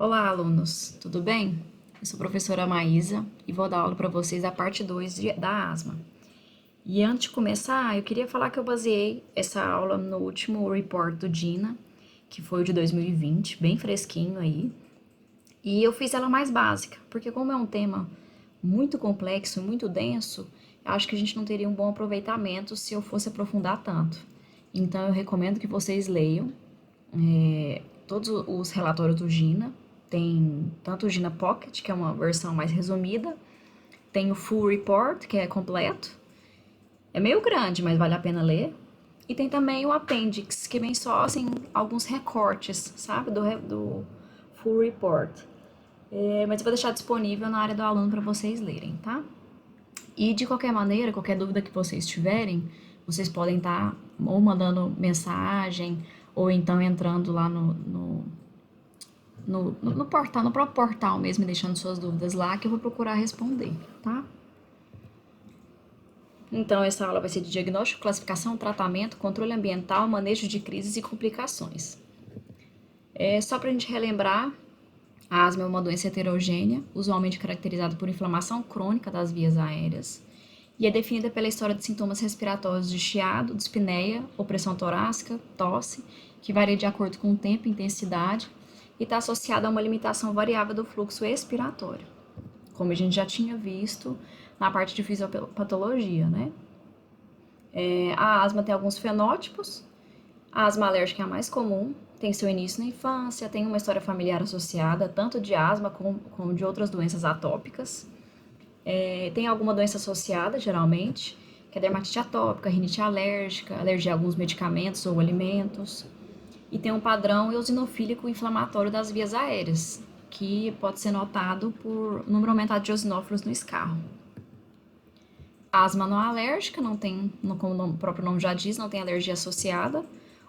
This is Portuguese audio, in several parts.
Olá, alunos, tudo bem? Eu sou a professora Maísa e vou dar aula para vocês da parte 2 da asma. E antes de começar, eu queria falar que eu baseei essa aula no último report do DINA, que foi o de 2020, bem fresquinho aí. E eu fiz ela mais básica, porque como é um tema muito complexo, muito denso, eu acho que a gente não teria um bom aproveitamento se eu fosse aprofundar tanto. Então eu recomendo que vocês leiam todos os relatórios do GINA. Tem tanto o GINA Pocket, que é uma versão mais resumida, tem o Full Report, que é completo. É meio grande, mas vale a pena ler. E tem também o Appendix, que vem só assim, alguns recortes, sabe, do Full Report. Mas eu vou deixar disponível na área do aluno para vocês lerem, tá? E de qualquer maneira, qualquer dúvida que vocês tiverem, vocês podem estar ou mandando mensagem, ou então entrando lá no portal, no próprio portal mesmo, e deixando suas dúvidas lá, que eu vou procurar responder, tá? Então, essa aula vai ser de diagnóstico, classificação, tratamento, controle ambiental, manejo de crises e complicações. Só para a gente relembrar, a asma é uma doença heterogênea, usualmente caracterizada por inflamação crônica das vias aéreas, e é definida pela história de sintomas respiratórios de chiado, dispneia, opressão torácica, tosse, que varia de acordo com o tempo e intensidade, e está associada a uma limitação variável do fluxo expiratório, como a gente já tinha visto na parte de fisiopatologia, né? A asma tem alguns fenótipos. A asma alérgica é a mais comum, tem seu início na infância, tem uma história familiar associada, tanto de asma como de outras doenças atópicas. Tem alguma doença associada, geralmente, que é dermatite atópica, rinite alérgica, alergia a alguns medicamentos ou alimentos. E tem um padrão eosinofílico inflamatório das vias aéreas, que pode ser notado por número aumentado de eosinófilos no escarro. A asma não alérgica, não tem, como o próprio nome já diz, não tem alergia associada.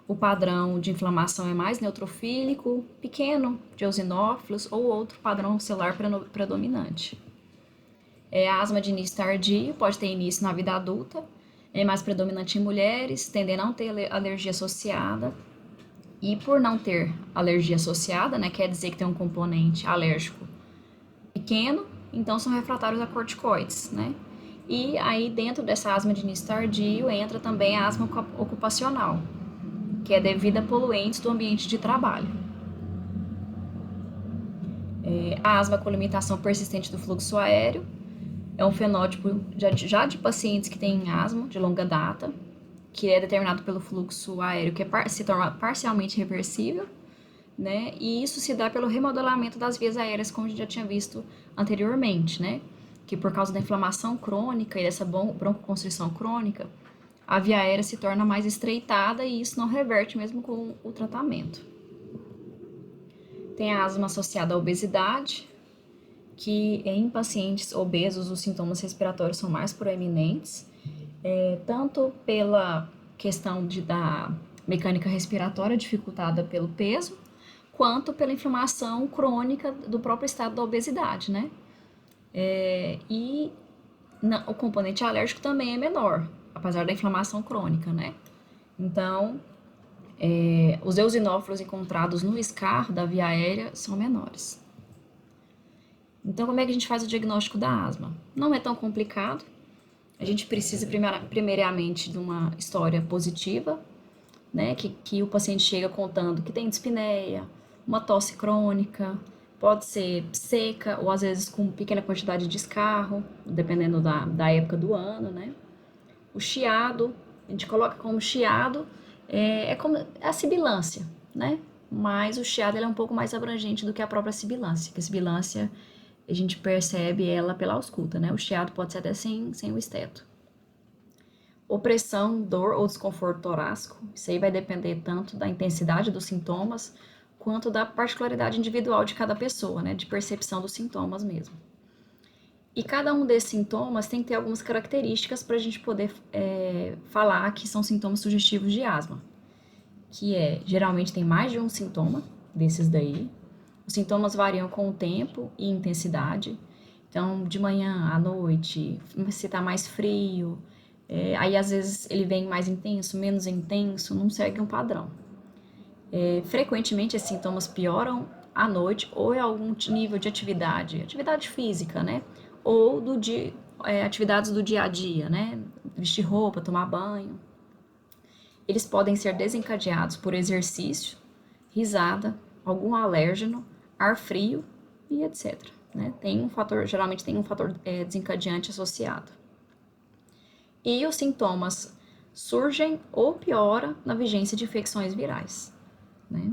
O padrão de inflamação é mais neutrofílico, pequeno, de eosinófilos ou outro padrão celular predominante. A asma de início tardio pode ter início na vida adulta, é mais predominante em mulheres, tende a não ter alergia associada. E por não ter alergia associada, né, quer dizer que tem um componente alérgico pequeno, então são refratários a corticoides, né? E aí dentro dessa asma de início tardio entra também a asma ocupacional, que é devida a poluentes do ambiente de trabalho. A asma com limitação persistente do fluxo aéreo é um fenótipo já de pacientes que têm asma de longa data, que é determinado pelo fluxo aéreo que se torna parcialmente reversível, né? E isso se dá pelo remodelamento das vias aéreas, como a gente já tinha visto anteriormente, né? Que por causa da inflamação crônica e dessa broncoconstrição crônica, a via aérea se torna mais estreitada e isso não reverte mesmo com o tratamento. Tem a asma associada à obesidade, que em pacientes obesos os sintomas respiratórios são mais proeminentes, tanto pela questão da mecânica respiratória dificultada pelo peso, quanto pela inflamação crônica do próprio estado da obesidade, né? O componente alérgico também é menor, apesar da inflamação crônica, né? Então, os eosinófilos encontrados no escarro da via aérea são menores. Então, como é que a gente faz o diagnóstico da asma? Não é tão complicado. A gente precisa, primeiramente, de uma história positiva, né? Que o paciente chega contando que tem dispneia, uma tosse crônica, pode ser seca ou às vezes com pequena quantidade de escarro, dependendo da época do ano, né? O chiado, a gente coloca como chiado, é como a sibilância, né? Mas o chiado ele é um pouco mais abrangente do que a própria sibilância, que a sibilância a gente percebe ela pela ausculta, né? O chiado pode ser até sem o esteto. Opressão, dor ou desconforto torácico, isso aí vai depender tanto da intensidade dos sintomas, quanto da particularidade individual de cada pessoa, né? De percepção dos sintomas mesmo. E cada um desses sintomas tem que ter algumas características para a gente poder falar que são sintomas sugestivos de asma, que geralmente tem mais de um sintoma desses daí. Os sintomas variam com o tempo e intensidade. Então, de manhã, à noite, se tá mais frio, aí às vezes ele vem mais intenso, menos intenso, não segue um padrão. Frequentemente esses sintomas pioram à noite ou em algum nível de atividade física, né? Ou atividades do dia a dia, né? Vestir roupa, tomar banho. Eles podem ser desencadeados por exercício, risada, algum alérgeno, ar frio e etc. Né? Geralmente tem um fator desencadeante associado. E os sintomas surgem ou pioram na vigência de infecções virais. Né?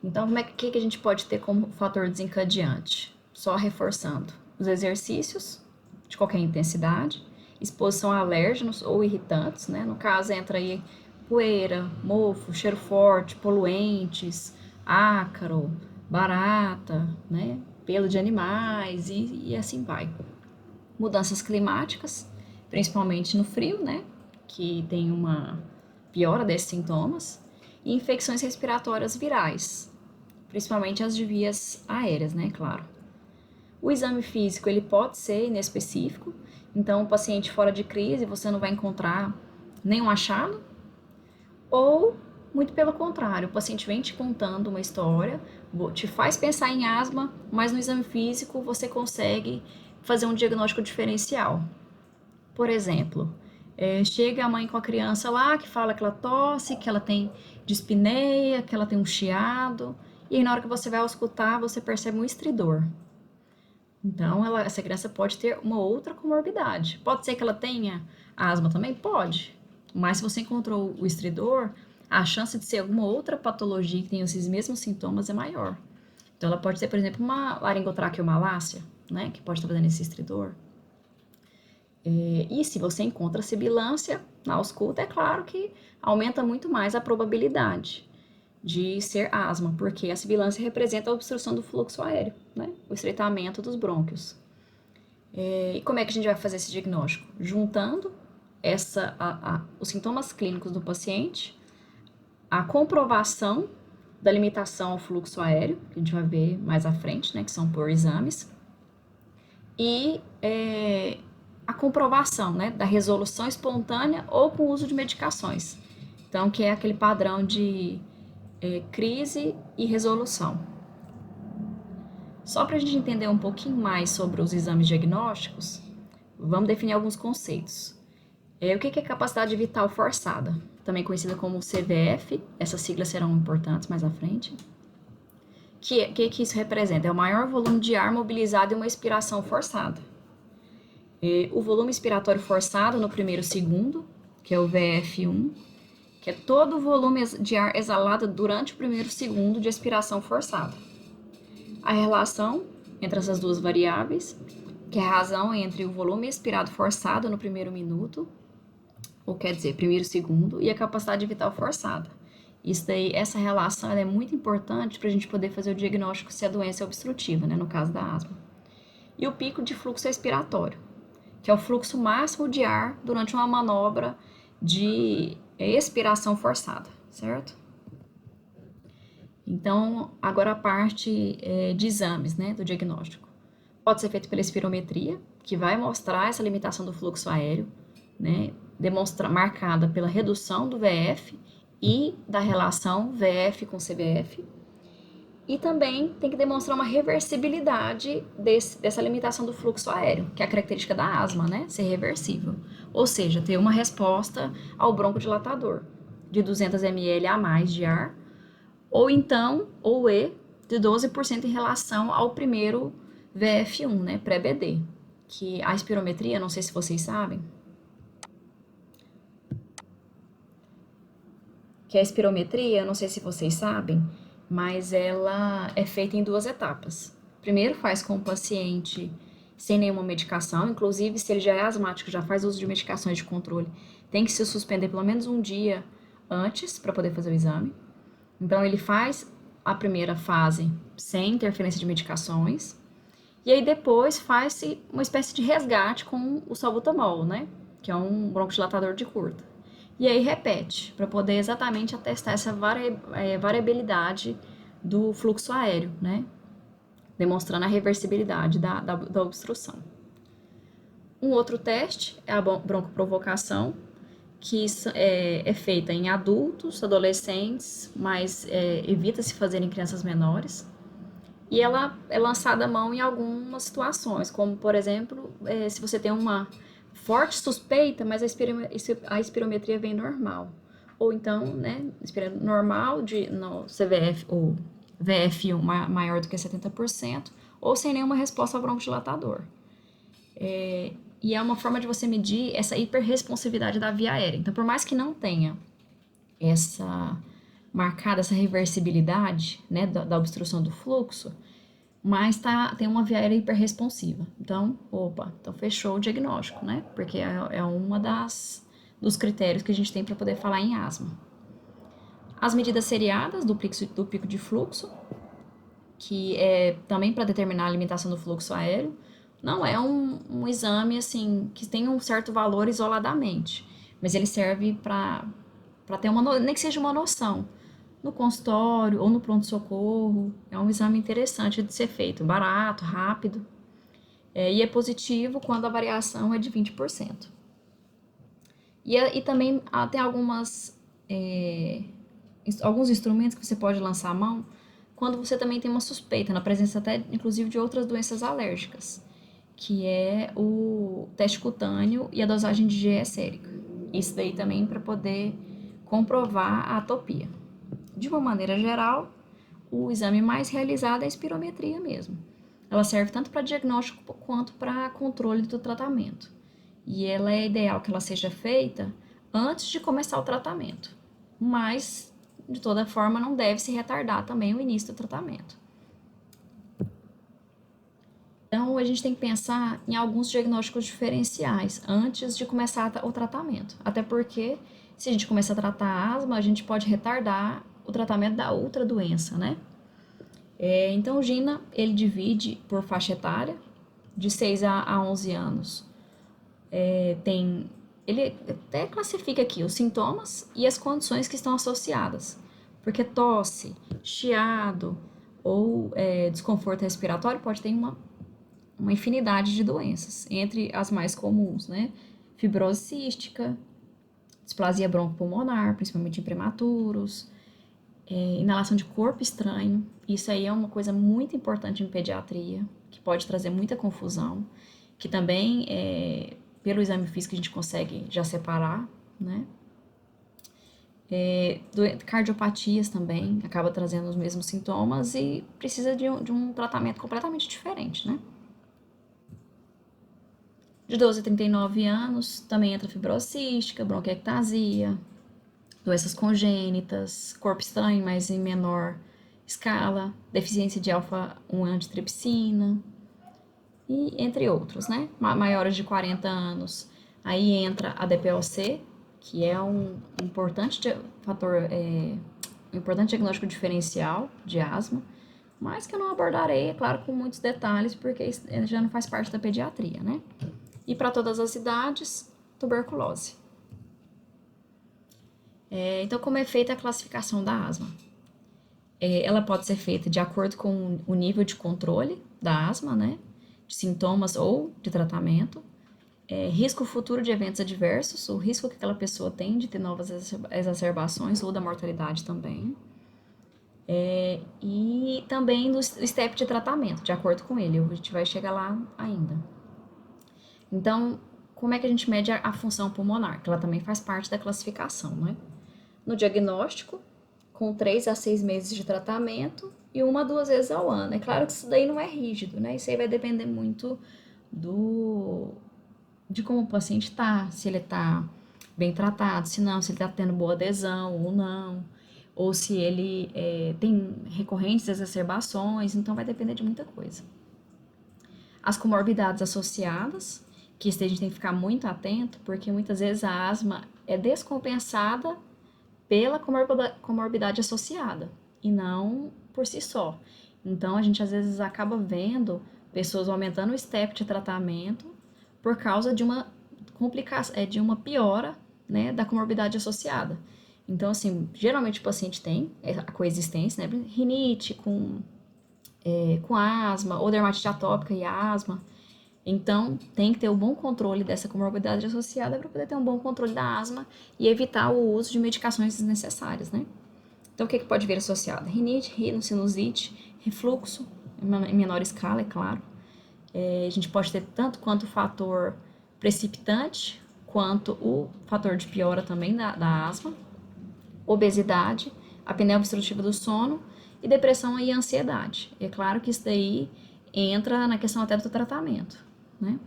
Então, o que a gente pode ter como fator desencadeante? Só reforçando: os exercícios de qualquer intensidade, exposição a alérgenos ou irritantes, né? No caso, entra aí poeira, mofo, cheiro forte, poluentes, ácaro, barata, né? Pelo de animais e assim vai. Mudanças climáticas, principalmente no frio, né? Que tem uma piora desses sintomas. E infecções respiratórias virais, principalmente as de vias aéreas, né? Claro. O exame físico, ele pode ser inespecífico, então o paciente fora de crise, você não vai encontrar nenhum achado, ou, muito pelo contrário, o paciente vem te contando uma história, te faz pensar em asma, mas no exame físico você consegue fazer um diagnóstico diferencial. Por exemplo, chega a mãe com a criança lá que fala que ela tosse, que ela tem dispneia, que ela tem um chiado, e aí na hora que você vai auscultar, você percebe um estridor. Então, essa criança pode ter uma outra comorbidade. Pode ser que ela tenha asma também? Pode. Mas se você encontrou o estridor, a chance de ser alguma outra patologia que tenha esses mesmos sintomas é maior. Então, ela pode ser, por exemplo, uma laringotraqueomalácia, né? Que pode estar fazendo esse estridor. E se você encontra sibilância na ausculta, é claro que aumenta muito mais a probabilidade de ser asma, porque a sibilância representa a obstrução do fluxo aéreo, né? O estreitamento dos brônquios. E como é que a gente vai fazer esse diagnóstico? Juntando os sintomas clínicos do paciente, a comprovação da limitação ao fluxo aéreo, que a gente vai ver mais à frente, né, que são por exames, e a comprovação, né, da resolução espontânea ou com uso de medicações. Então, que é aquele padrão de crise e resolução. Só para a gente entender um pouquinho mais sobre os exames diagnósticos, vamos definir alguns conceitos. O que é capacidade vital forçada? Também conhecida como CVF, essas siglas serão importantes mais à frente. Que isso representa? É o maior volume de ar mobilizado em uma expiração forçada. O volume expiratório forçado no primeiro segundo, que é o VF1, que é todo o volume de ar exalado durante o primeiro segundo de expiração forçada. A relação entre essas duas variáveis, que é a razão entre o volume expirado forçado no primeiro minuto, ou quer dizer, primeiro segundo, e a capacidade vital forçada. Essa relação é muito importante para a gente poder fazer o diagnóstico se a doença é obstrutiva, né, no caso da asma. E o pico de fluxo expiratório, que é o fluxo máximo de ar durante uma manobra de expiração forçada, certo? Então, agora a parte de exames, né, do diagnóstico. Pode ser feito pela espirometria, que vai mostrar essa limitação do fluxo aéreo, né, marcada pela redução do VF e da relação VF com CVF. E também tem que demonstrar uma reversibilidade dessa limitação do fluxo aéreo, que é a característica da asma, né, ser reversível. Ou seja, ter uma resposta ao broncodilatador de 200 ml a mais de ar, ou então, ou E, de 12% em relação ao primeiro VF1, né, pré-BD, que a espirometria, não sei se vocês sabem, que a espirometria, eu não sei se vocês sabem, mas ela é feita em duas etapas. Primeiro faz com o paciente sem nenhuma medicação, inclusive se ele já é asmático, já faz uso de medicações de controle, tem que se suspender pelo menos um dia antes para poder fazer o exame. Então ele faz a primeira fase sem interferência de medicações, e aí depois faz-se uma espécie de resgate com o salbutamol, né? Que é um broncodilatador de curta. E aí repete, para poder exatamente atestar essa variabilidade do fluxo aéreo, né? Demonstrando a reversibilidade da obstrução. Um outro teste é a broncoprovocação, que é feita em adultos, adolescentes, mas evita-se fazer em crianças menores. E ela é lançada à mão em algumas situações, como, por exemplo, se você tem uma forte suspeita, mas a espirometria vem normal. Ou então, né, normal no CVF ou VF1 maior do que 70%, ou sem nenhuma resposta ao broncodilatador. E é uma forma de você medir essa hiperresponsividade da via aérea. Então, por mais que não tenha essa marcada, essa reversibilidade, né, da obstrução do fluxo, mas tem uma via aérea hiperresponsiva. Então, então fechou o diagnóstico, né? Porque é uma dos critérios que a gente tem para poder falar em asma. As medidas seriadas do pico de fluxo, que é também para determinar a limitação do fluxo aéreo, não é um exame assim que tem um certo valor isoladamente, mas ele serve para ter nem que seja uma noção. No consultório ou no pronto-socorro, é um exame interessante de ser feito, barato, rápido, e é positivo quando a variação é de 20%. E também tem alguns instrumentos que você pode lançar a mão quando você também tem uma suspeita, na presença até, inclusive, de outras doenças alérgicas, que é o teste cutâneo e a dosagem de IgE sérica. Isso daí também para poder comprovar a atopia. De uma maneira geral, o exame mais realizado é a espirometria mesmo. Ela serve tanto para diagnóstico quanto para controle do tratamento. E ela é ideal que ela seja feita antes de começar o tratamento. Mas, de toda forma, não deve se retardar também o início do tratamento. Então, a gente tem que pensar em alguns diagnósticos diferenciais antes de começar o tratamento. Até porque, se a gente começar a tratar a asma, a gente pode retardar o tratamento da outra doença, né? Então, o GINA, ele divide por faixa etária, de 6 a 11 anos. Ele até classifica aqui os sintomas e as condições que estão associadas. Porque tosse, chiado ou desconforto respiratório pode ter uma infinidade de doenças, entre as mais comuns, né? Fibrose cística, displasia broncopulmonar, principalmente em prematuros, inalação de corpo estranho. Isso aí é uma coisa muito importante em pediatria, que pode trazer muita confusão, que também, pelo exame físico, a gente consegue já separar, né? Cardiopatias também, acaba trazendo os mesmos sintomas e precisa de um tratamento completamente diferente, né? De 12 a 39 anos, também entra fibrose cística, bronquiectasia, doenças congênitas, corpo estranho, mas em menor escala, deficiência de alfa-1 antitrypsina, e entre outros, né? Maiores de 40 anos, aí entra a DPOC, que é um importante um importante diagnóstico diferencial de asma, mas que eu não abordarei, é claro, com muitos detalhes, porque já não faz parte da pediatria, né? E para todas as idades, tuberculose. Então, como é feita a classificação da asma? Ela pode ser feita de acordo com o nível de controle da asma, né? De sintomas ou de tratamento. Risco futuro de eventos adversos, o risco que aquela pessoa tem de ter novas exacerbações ou da mortalidade também. E também do step de tratamento, de acordo com ele. A gente vai chegar lá ainda. Então, como é que a gente mede a função pulmonar? Que ela também faz parte da classificação, né? No diagnóstico, com 3 a 6 meses de tratamento e 1 a 2 vezes ao ano. É claro que isso daí não é rígido, né? Isso aí vai depender muito de como o paciente está, se ele está bem tratado, se não, se ele está tendo boa adesão ou não, ou se ele tem recorrentes exacerbações, então vai depender de muita coisa. As comorbidades associadas, que a gente tem que ficar muito atento, porque muitas vezes a asma é descompensada pela comorbidade associada e não por si só. Então, a gente às vezes acaba vendo pessoas aumentando o step de tratamento por causa de uma complicação, de uma piora, né, da comorbidade associada. Então, assim, geralmente o paciente tem a coexistência, né, rinite com asma, ou dermatite atópica e asma, Então, tem que ter um bom controle dessa comorbidade associada para poder ter um bom controle da asma e evitar o uso de medicações desnecessárias, né? Então, o que pode vir associado? Rinite, rinocinusite, refluxo, em menor escala, é claro. A gente pode ter tanto quanto o fator precipitante, quanto o fator de piora também da asma, obesidade, apneia obstrutiva do sono e depressão e ansiedade. É claro que isso daí entra na questão até do tratamento, né?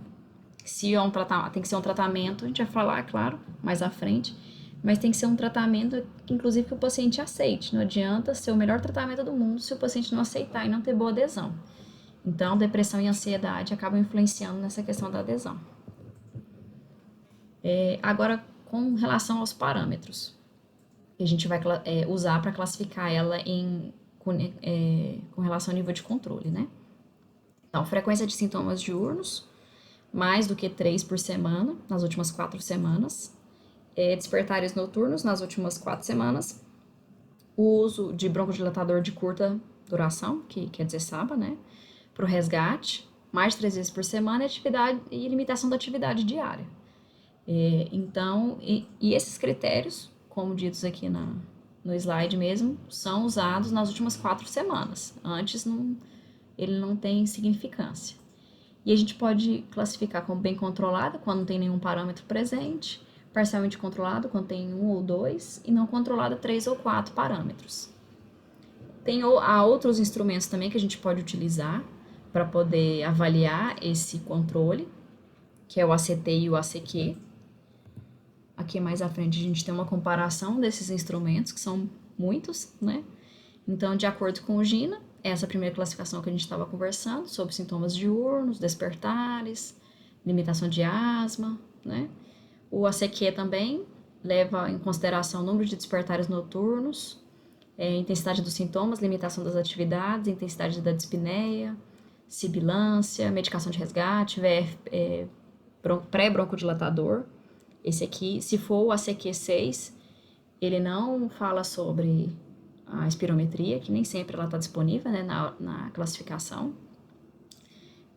Se é um tratamento, tem que ser um tratamento, a gente vai falar, claro, mais à frente, mas tem que ser um tratamento, inclusive, que o paciente aceite. Não adianta ser o melhor tratamento do mundo se o paciente não aceitar e não ter boa adesão. Então, depressão e ansiedade acabam influenciando nessa questão da adesão. Agora, com relação aos parâmetros que a gente vai usar para classificar ela com relação ao nível de controle, né? Então, frequência de sintomas diurnos, mais do que 3 por semana, nas últimas 4 semanas. Despertares noturnos, nas últimas 4 semanas. O uso de broncodilatador de curta duração, que quer dizer SABA, né? Para o resgate, mais de 3 vezes por semana, e limitação da atividade diária. Então, esses critérios, como ditos aqui no slide mesmo, são usados nas últimas 4 semanas. Antes, ele não tem significância. E a gente pode classificar como bem controlada, quando não tem nenhum parâmetro presente, parcialmente controlado, quando tem 1 ou 2, e não controlada, 3 ou 4 parâmetros. Há outros instrumentos também que a gente pode utilizar para poder avaliar esse controle, que é o ACT e o ACQ. Aqui mais à frente a gente tem uma comparação desses instrumentos, que são muitos, né? Então, de acordo com o GINA, essa primeira classificação que a gente estava conversando, sobre sintomas diurnos, despertares, limitação de asma, né? O ACQ também leva em consideração o número de despertares noturnos, intensidade dos sintomas, limitação das atividades, intensidade da dispneia, sibilância, medicação de resgate, VF, pré-broncodilatador. Esse aqui, se for o ACQ6, ele não fala sobre a espirometria, que nem sempre ela está disponível, né, na classificação.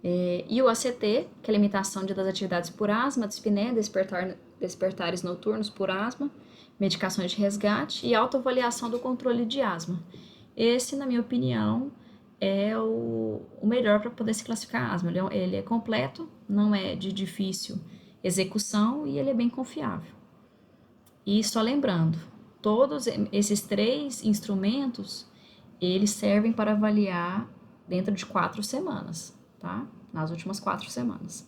E o ACT, que é a limitação das atividades por asma, dispneia, despertares noturnos por asma, medicações de resgate e autoavaliação do controle de asma. Esse, na minha opinião, é o melhor para poder se classificar a asma. Ele é completo, não é de difícil execução e ele é bem confiável. E só lembrando, todos esses 3 instrumentos, eles servem para avaliar dentro de 4 semanas, tá? Nas últimas 4 semanas.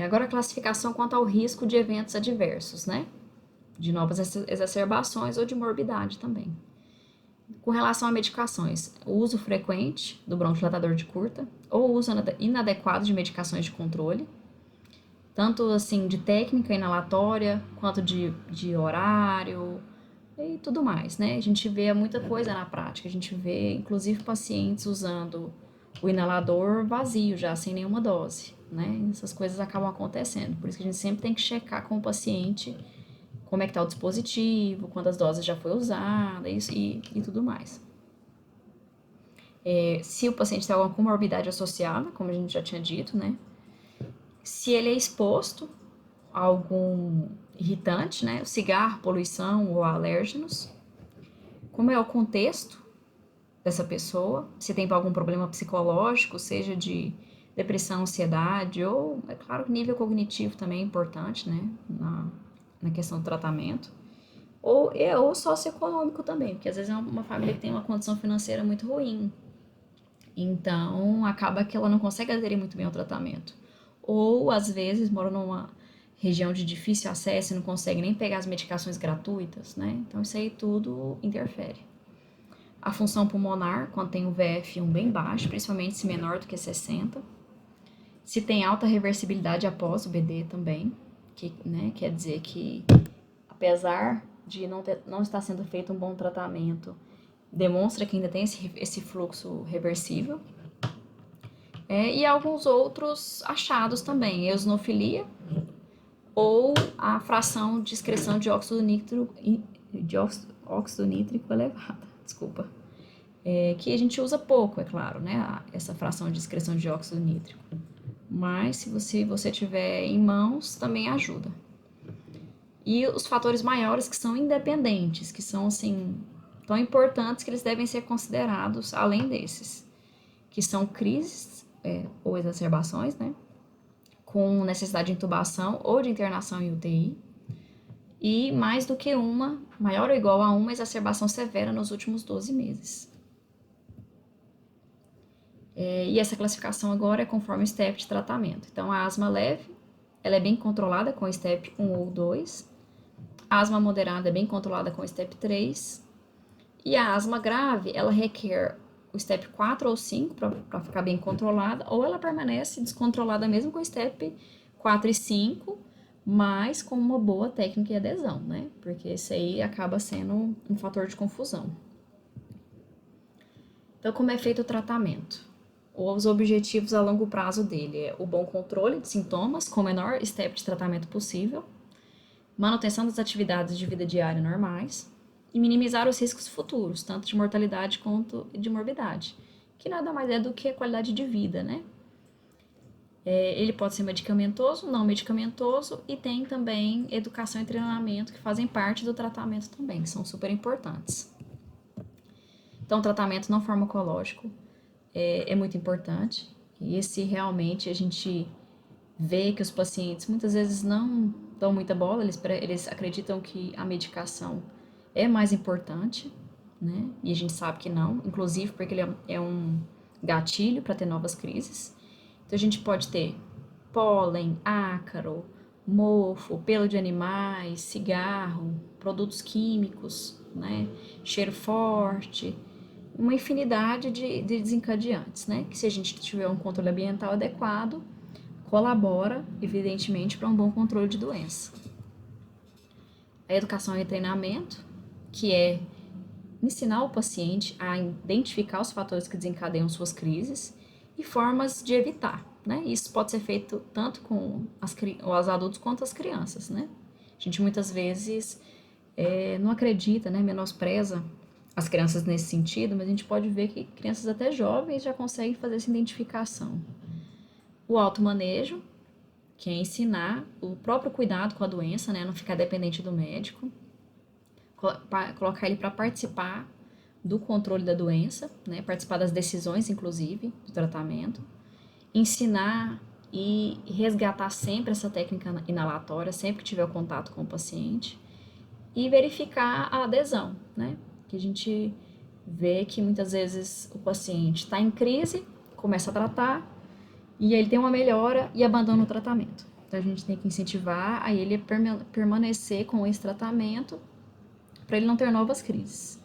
Agora a classificação quanto ao risco de eventos adversos, né? De novas exacerbações ou de morbidade também. Com relação a medicações, o uso frequente do broncodilatador de curta ou o uso inadequado de medicações de controle, tanto assim de técnica inalatória, quanto de horário e tudo mais, né? A gente vê muita coisa na prática, a gente vê inclusive pacientes usando o inalador vazio já, sem nenhuma dose, né? Essas coisas acabam acontecendo, por isso que a gente sempre tem que checar com o paciente como é que está o dispositivo, quantas doses já foi usada e tudo mais. Se o paciente tem alguma comorbidade associada, como a gente já tinha dito, né? Se ele é exposto a algum irritante, né? Cigarro, poluição ou alérgenos. Como é o contexto dessa pessoa, se tem algum problema psicológico, seja de depressão, ansiedade, ou, é claro, nível cognitivo também é importante, né? Na questão do tratamento. Ou socioeconômico também, porque às vezes é uma família que tem uma condição financeira muito ruim. Então, acaba que ela não consegue aderir muito bem ao tratamento. Ou, às vezes, mora numa região de difícil acesso e não consegue nem pegar as medicações gratuitas, né? Então, isso aí tudo interfere. A função pulmonar, quando tem o VF1 bem baixo, principalmente se menor do que 60. Se tem alta reversibilidade após o BD também, que, né, quer dizer que, apesar de não estar sendo feito um bom tratamento, demonstra que ainda tem esse fluxo reversível. E alguns outros achados também, eosinofilia ou a fração de excreção de óxido nítrico elevada, desculpa. que a gente usa pouco, é claro, né? Essa fração de excreção de dióxido nítrico. Mas se você tiver em mãos, também ajuda. E os fatores maiores que são independentes, que são assim tão importantes que eles devem ser considerados além desses, que são crises ou exacerbações, né? Com necessidade de intubação ou de internação em UTI, e mais do que uma, maior ou igual a uma exacerbação severa nos últimos 12 meses. E essa classificação agora é conforme o STEP de tratamento. Então, a asma leve, ela é bem controlada com o STEP 1 ou 2, a asma moderada é bem controlada com o STEP 3, e a asma grave, ela requer o STEP 4 ou 5 para ficar bem controlada, ou ela permanece descontrolada mesmo com o STEP 4 e 5, mas com uma boa técnica e adesão, né? Porque isso aí acaba sendo um fator de confusão. Então, como é feito o tratamento? Os objetivos a longo prazo dele é o bom controle de sintomas com o menor step de tratamento possível, manutenção das atividades de vida diária normais e minimizar os riscos futuros, tanto de mortalidade quanto de morbidade, que nada mais é do que a qualidade de vida, né? Ele pode ser medicamentoso, não medicamentoso, e tem também educação e treinamento que fazem parte do tratamento também, que são super importantes. Então, o tratamento não farmacológico é muito importante, e esse realmente a gente vê que os pacientes muitas vezes não dão muita bola, eles acreditam que a medicação é mais importante, né? E a gente sabe que não, inclusive porque ele é um gatilho para ter novas crises. Então a gente pode ter pólen, ácaro, mofo, pelo de animais, cigarro, produtos químicos, né? Cheiro forte, uma infinidade de desencadeantes, né? Que se a gente tiver um controle ambiental adequado, colabora, evidentemente, para um bom controle de doença. A educação e treinamento, que é ensinar o paciente a identificar os fatores que desencadeiam suas crises e formas de evitar, né? Isso pode ser feito tanto com os adultos quanto as crianças, né? A gente muitas vezes não acredita, né? Menospreza as crianças nesse sentido, mas a gente pode ver que crianças até jovens já conseguem fazer essa identificação. O automanejo, que é ensinar o próprio cuidado com a doença, né? Não ficar dependente do médico. Colocar ele para participar do controle da doença, né? Participar das decisões, inclusive, do tratamento. Ensinar e resgatar sempre essa técnica inalatória, sempre que tiver contato com o paciente. E verificar a adesão, né? Que a gente vê que muitas vezes o paciente está em crise, começa a tratar, e ele tem uma melhora e abandona o tratamento. Então a gente tem que incentivar a ele permanecer com esse tratamento para ele não ter novas crises.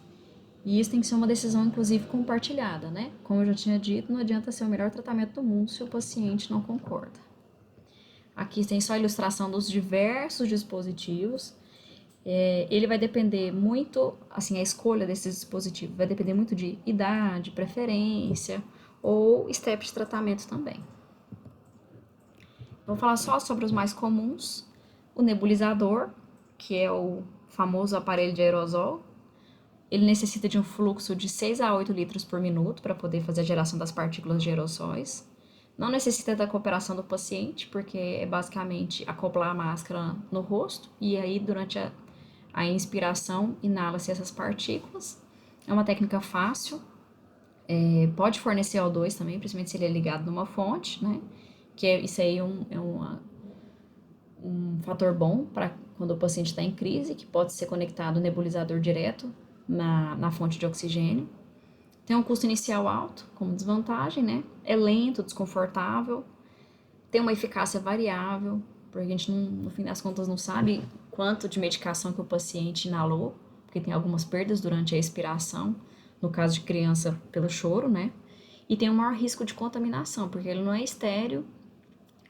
E isso tem que ser uma decisão, inclusive, compartilhada, né? Como eu já tinha dito, não adianta ser o melhor tratamento do mundo se o paciente não concorda. Aqui tem só a ilustração dos diversos dispositivos. Ele vai depender muito, assim, a escolha desses dispositivos vai depender muito de idade, preferência ou step de tratamento também. Vou falar só sobre os mais comuns. O nebulizador, que é o famoso aparelho de aerosol. Ele necessita de um fluxo de 6 a 8 litros por minuto para poder fazer a geração das partículas de aerossóis. Não necessita da cooperação do paciente, porque é basicamente acoplar a máscara no rosto e aí durante a inspiração inala-se essas partículas. É uma técnica fácil, pode fornecer O2 também, principalmente se ele é ligado numa fonte, né? Isso aí é um fator bom para quando o paciente está em crise, que pode ser conectado o nebulizador direto na fonte de oxigênio. Tem um custo inicial alto, como desvantagem, né? É lento, desconfortável, tem uma eficácia variável, porque a gente, no fim das contas, não sabe quanto de medicação que o paciente inalou, porque tem algumas perdas durante a expiração, no caso de criança, pelo choro, né? E tem um maior risco de contaminação, porque ele não é estéril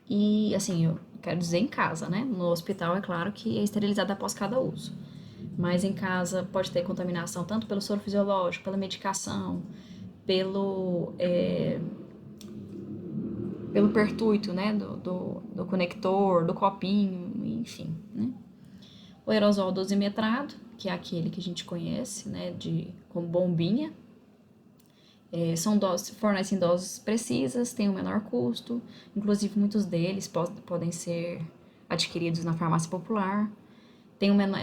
e, assim, eu quero dizer em casa, né? No hospital, é claro que é esterilizado após cada uso. Mas em casa pode ter contaminação tanto pelo soro fisiológico, pela medicação, pelo pertuito, né, do conector, do copinho, enfim, né. O aerosol dosimetrado, que é aquele que a gente conhece, né, como bombinha, Fornecem doses precisas, têm um menor custo, inclusive muitos deles podem ser adquiridos na farmácia popular,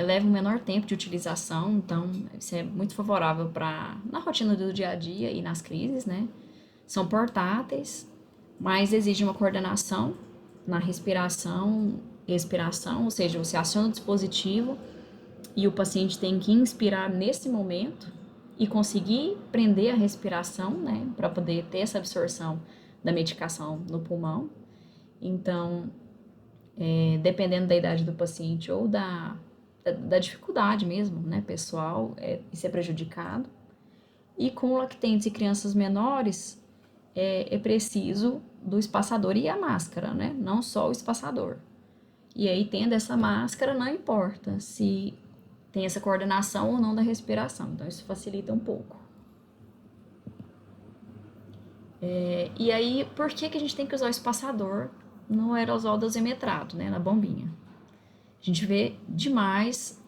leva um menor tempo de utilização, então isso é muito favorável na rotina do dia a dia e nas crises, né? São portáteis, mas exigem uma coordenação na respiração, ou seja, você aciona o dispositivo e o paciente tem que inspirar nesse momento e conseguir prender a respiração, né, para poder ter essa absorção da medicação no pulmão. Então, dependendo da idade do paciente ou da dificuldade mesmo, né, pessoal, isso é prejudicado. E com lactentes e crianças menores, é preciso do espaçador e a máscara, né, não só o espaçador. E aí, tendo essa máscara, não importa se tem essa coordenação ou não da respiração, então isso facilita um pouco. E aí, por que a gente tem que usar o espaçador no aerosol dosimetrado, né, na bombinha? A gente vê demais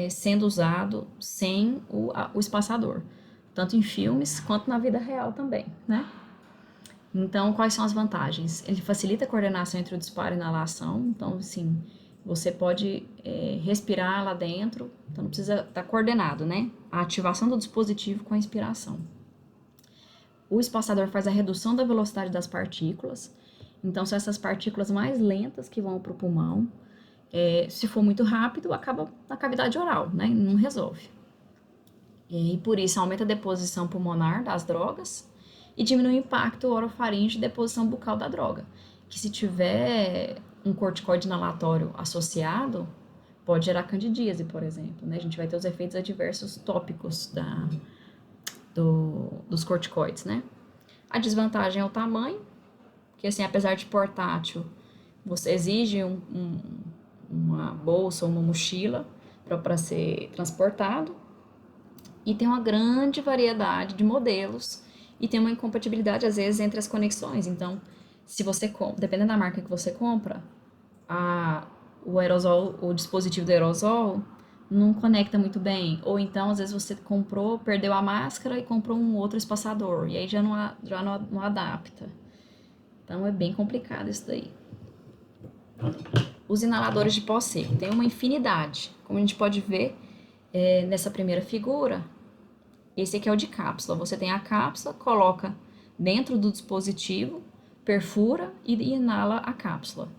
sendo usado sem o espaçador, tanto em filmes quanto na vida real também, né? Então, quais são as vantagens? Ele facilita a coordenação entre o disparo e a inalação, então, assim, você pode respirar lá dentro, então não precisa estar coordenado, né? A ativação do dispositivo com a inspiração. O espaçador faz a redução da velocidade das partículas, então são essas partículas mais lentas que vão para o pulmão. Se for muito rápido, acaba na cavidade oral, né? Não resolve. E por isso aumenta a deposição pulmonar das drogas e diminui o impacto orofaríngeo e deposição bucal da droga, que se tiver um corticoide inalatório associado, pode gerar candidíase, por exemplo, né? A gente vai ter os efeitos adversos tópicos dos corticoides, né? A desvantagem é o tamanho, que assim, apesar de portátil, você exige uma bolsa ou uma mochila para ser transportado, e tem uma grande variedade de modelos e tem uma incompatibilidade às vezes entre as conexões. Então, se você dependendo da marca que você compra, o aerosol, o dispositivo do aerosol não conecta muito bem, ou então às vezes você perdeu a máscara e comprou um outro espaçador e aí já não adapta. Então é bem complicado isso daí. Os inaladores de pó seco tem uma infinidade, como a gente pode ver nessa primeira figura. Esse aqui é o de cápsula. Você tem a cápsula, coloca dentro do dispositivo, perfura e inala a cápsula.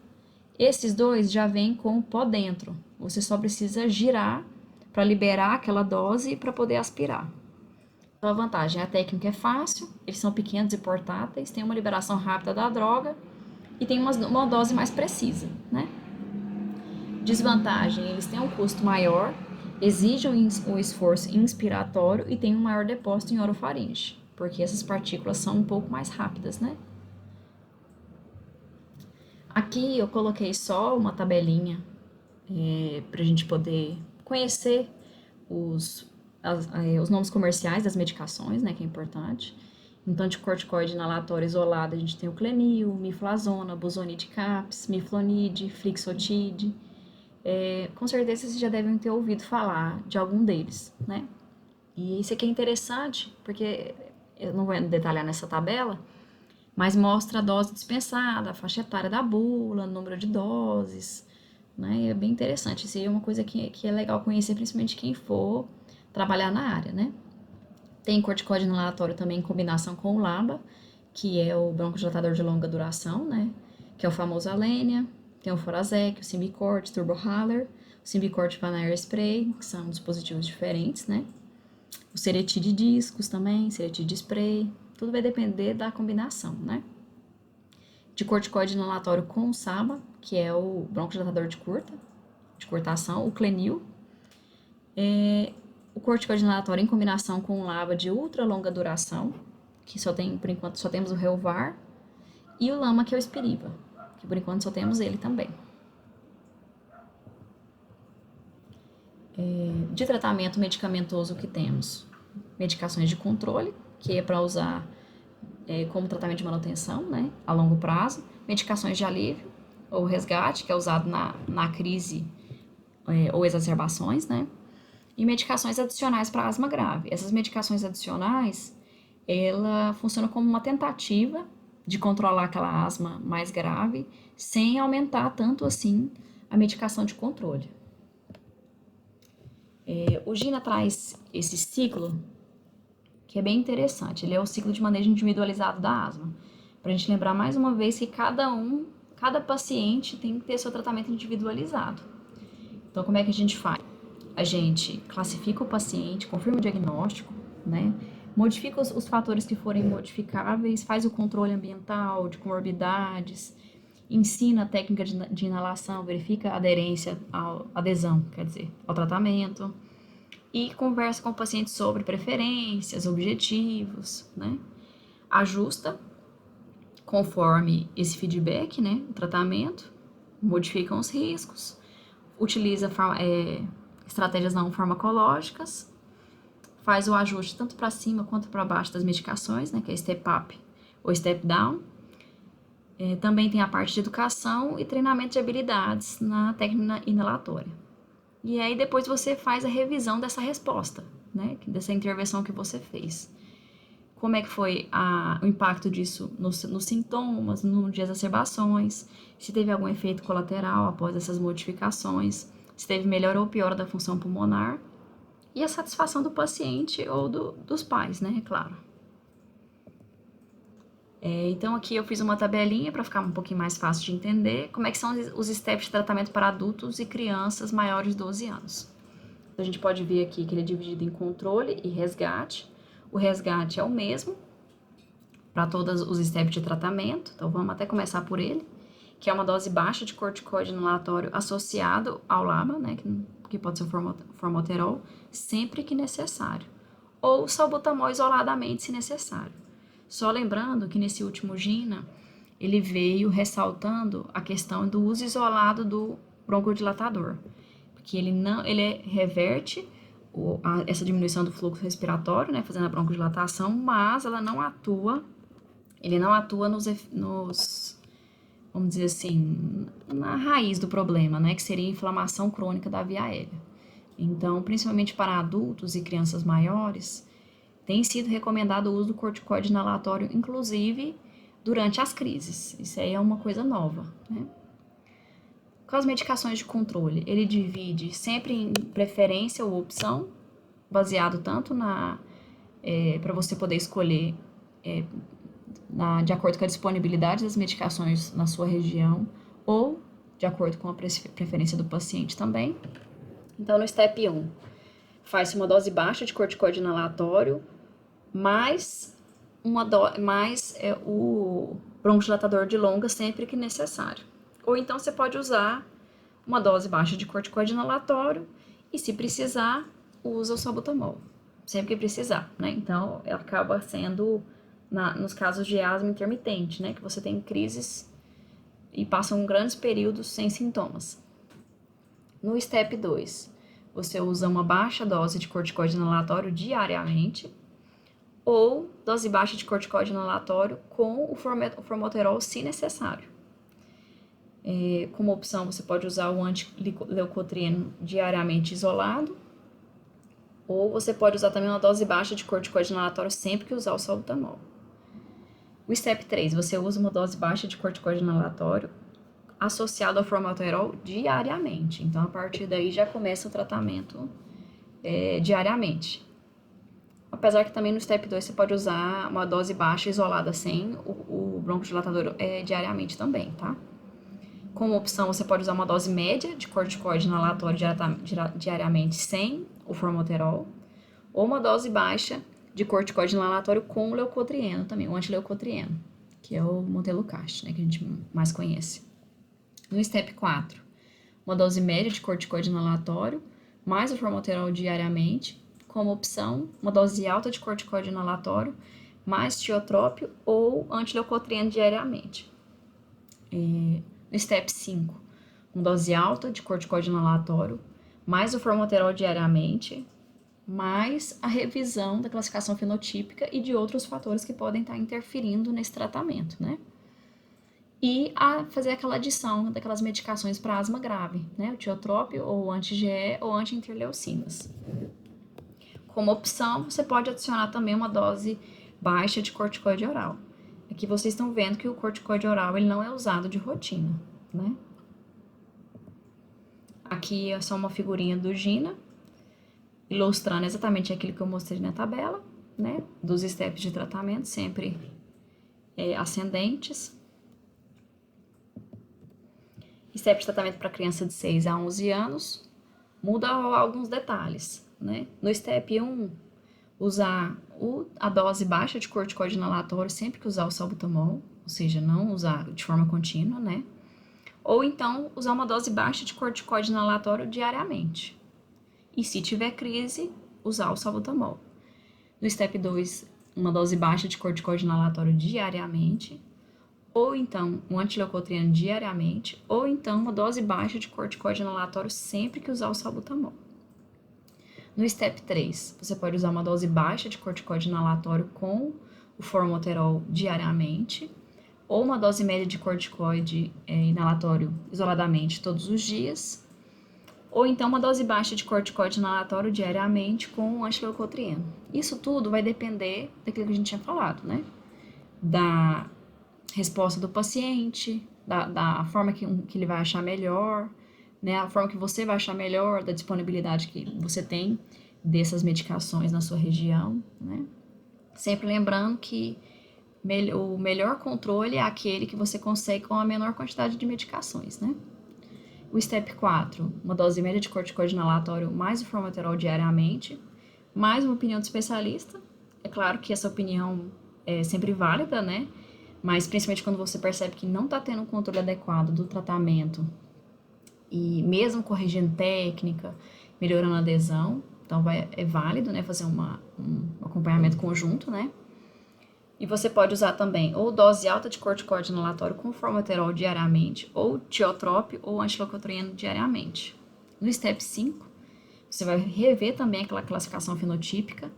Esses dois já vêm com o pó dentro. Você só precisa girar para liberar aquela dose para poder aspirar. Então a vantagem, a técnica é fácil, eles são pequenos e portáteis, tem uma liberação rápida da droga e tem uma dose mais precisa, né? Desvantagem, eles têm um custo maior, exigem um esforço inspiratório e tem um maior depósito em orofaringe, porque essas partículas são um pouco mais rápidas, né? Aqui eu coloquei só uma tabelinha para a gente poder conhecer os nomes comerciais das medicações, né, que é importante. Então, de corticoide inalatório isolado, a gente tem o Clenil, Miflazona, Buzonide Caps, Miflonide, Flixotide. Com certeza vocês já devem ter ouvido falar de algum deles, né? E isso aqui é interessante, porque eu não vou detalhar nessa tabela, mas mostra a dose dispensada, a faixa etária da bula, número de doses, né? E é bem interessante. Isso aí é uma coisa que é legal conhecer, principalmente quem for trabalhar na área, né? Tem corticoide inalatório também em combinação com o LABA, que é o broncodilatador de longa duração, né? Que é o famoso Alenia. Tem o Forazec, o Symbicort, Turbohaler, o Symbicort Vanair Spray, que são dispositivos diferentes, né? O Seretide de discos também, Seretide de spray, tudo vai depender da combinação, né? De corticoide inalatório com o SABA, que é o broncodilatador de curta ação, o Clenil. O corticoide inalatório em combinação com o LABA de ultra longa duração, que por enquanto só temos o Relvar, e o LAMA, que é o Spiriva, que por enquanto só temos ele também. De tratamento medicamentoso que temos? Medicações de controle, que é para usar como tratamento de manutenção, né, a longo prazo. Medicações de alívio, ou resgate, que é usado na crise ou exacerbações, né. E medicações adicionais para asma grave. Essas medicações adicionais, ela funciona como uma tentativa de controlar aquela asma mais grave, sem aumentar tanto assim a medicação de controle. O GINA traz esse ciclo, que é bem interessante. Ele é o ciclo de manejo individualizado da asma. Para a gente lembrar mais uma vez que cada paciente tem que ter seu tratamento individualizado. Então, como é que a gente faz? A gente classifica o paciente, confirma o diagnóstico, né? Modifica os fatores que forem modificáveis, faz o controle ambiental, de comorbidades, ensina a técnica de inalação, verifica a adesão, ao tratamento, e conversa com o paciente sobre preferências, objetivos, né? Ajusta conforme esse feedback, né? O tratamento, modificam os riscos, utiliza estratégias não farmacológicas, faz o ajuste tanto para cima quanto para baixo das medicações, né? Que é step up ou step down. Também tem a parte de educação e treinamento de habilidades na técnica inalatória. E aí depois você faz a revisão dessa resposta, né? Dessa intervenção que você fez. Como é que foi o impacto disso nos sintomas, no número de exacerbações, se teve algum efeito colateral após essas modificações, se teve melhora ou piora da função pulmonar, e a satisfação do paciente ou dos pais, né? É claro. Então aqui eu fiz uma tabelinha para ficar um pouquinho mais fácil de entender como é que são os steps de tratamento para adultos e crianças maiores de 12 anos. Então, a gente pode ver aqui que ele é dividido em controle e resgate. O resgate é o mesmo para todos os steps de tratamento, então vamos até começar por ele, que é uma dose baixa de corticoide inalatório associado ao LABA, né, que pode ser o formoterol, sempre que necessário, ou salbutamol isoladamente se necessário. Só lembrando que nesse último GINA, ele veio ressaltando a questão do uso isolado do broncodilatador, porque ele reverte essa diminuição do fluxo respiratório, né, fazendo a broncodilatação, mas ele não atua vamos dizer assim, na raiz do problema, né, que seria a inflamação crônica da via aérea. Então, principalmente para adultos e crianças maiores, tem sido recomendado o uso do corticoide inalatório, inclusive durante as crises. Isso aí é uma coisa nova, né? Com as medicações de controle, ele divide sempre em preferência ou opção, baseado tanto para você poder escolher de acordo com a disponibilidade das medicações na sua região, ou de acordo com a preferência do paciente também. Então, no STEP 1, faz-se uma dose baixa de corticoide inalatório, mais o broncodilatador de longa sempre que necessário. Ou então você pode usar uma dose baixa de corticoide inalatório e, se precisar, usa o salbutamol, sempre que precisar, né? Então, acaba sendo, nos casos de asma intermitente, né? Que você tem crises e passam grandes períodos sem sintomas. No STEP 2, você usa uma baixa dose de corticoide inalatório diariamente, ou dose baixa de corticoide inalatório com o formoterol, se necessário. Como opção, você pode usar o antileucotrieno diariamente isolado, ou você pode usar também uma dose baixa de corticoide inalatório sempre que usar o salbutamol. O STEP 3, você usa uma dose baixa de corticoide inalatório associado ao formoterol diariamente. Então, a partir daí já começa o tratamento diariamente. Apesar que também no STEP 2 você pode usar uma dose baixa isolada sem o broncodilatador diariamente também, tá? Como opção, você pode usar uma dose média de corticoide inalatório diariamente sem o formoterol, ou uma dose baixa de corticoide inalatório com o leucotrieno também, o antileucotrieno, que é o montelukast, né, que a gente mais conhece. No STEP 4, uma dose média de corticoide inalatório, mais o formoterol diariamente. Como opção, uma dose alta de corticoide inalatório, mais tiotrópio ou antileucotrieno diariamente. No STEP 5, uma dose alta de corticoide inalatório, mais o formoterol diariamente, mais a revisão da classificação fenotípica e de outros fatores que podem estar interferindo nesse tratamento, né? E a fazer aquela adição daquelas medicações para asma grave, né? O tiotrópio, ou anti-IgE, ou anti-interleucinas. Como opção, você pode adicionar também uma dose baixa de corticoide oral. Aqui vocês estão vendo que o corticoide oral ele não é usado de rotina, né? Aqui é só uma figurinha do GINA, ilustrando exatamente aquilo que eu mostrei na tabela, né? Dos steps de tratamento, sempre ascendentes. Step de tratamento para criança de 6 a 11 anos, muda alguns detalhes, né? No step 1, usar a dose baixa de corticoide inalatório sempre que usar o salbutamol, ou seja, não usar de forma contínua, né? Ou então, usar uma dose baixa de corticoide inalatório diariamente. E se tiver crise, usar o salbutamol. No step 2, uma dose baixa de corticoide inalatório diariamente, ou então um antileucotrieno diariamente, ou então uma dose baixa de corticoide inalatório sempre que usar o salbutamol. No step 3, você pode usar uma dose baixa de corticoide inalatório com o formoterol diariamente, ou uma dose média de corticoide inalatório isoladamente todos os dias, ou então uma dose baixa de corticoide inalatório diariamente com o antileucotrieno. Isso tudo vai depender daquilo que a gente tinha falado, né? Da resposta do paciente, da forma que ele vai achar melhor, né? A forma que você vai achar melhor, da disponibilidade que você tem dessas medicações na sua região, né? Sempre lembrando que o melhor controle é aquele que você consegue com a menor quantidade de medicações, né? O step 4, uma dose média de corticoide inalatório mais o formoterol diariamente, mais uma opinião do especialista. É claro que essa opinião é sempre válida, né? Mas principalmente quando você percebe que não está tendo um controle adequado do tratamento e mesmo corrigindo técnica, melhorando a adesão, então é válido, né, fazer um acompanhamento conjunto, né? E você pode usar também ou dose alta de corticoide inalatório com formoterol diariamente, ou tiotrope ou antileucotrieno diariamente. No step 5, você vai rever também aquela classificação fenotípica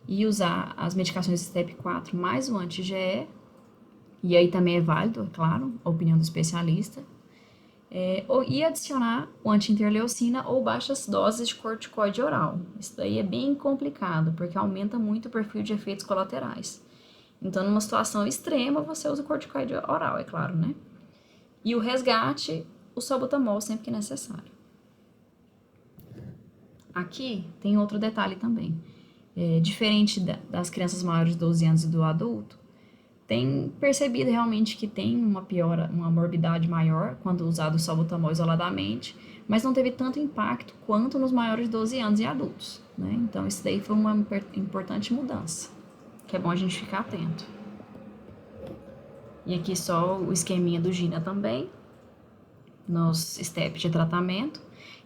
e usar as medicações do step 4 mais o anti-IgE, e aí também é válido, é claro, a opinião do especialista, e adicionar o anti-interleucina ou baixas doses de corticoide oral. Isso daí é bem complicado, porque aumenta muito o perfil de efeitos colaterais. Então, numa situação extrema, você usa o corticoide oral, é claro, né? E o resgate, o salbutamol sempre que necessário. Aqui tem outro detalhe também. Diferente das crianças maiores de 12 anos e do adulto, tem percebido realmente que tem uma piora, uma morbidade maior quando usado o salbutamol isoladamente, mas não teve tanto impacto quanto nos maiores de 12 anos e adultos, né? Então, isso daí foi uma importante mudança, que é bom a gente ficar atento. E aqui só o esqueminha do GINA também, nos steps de tratamento.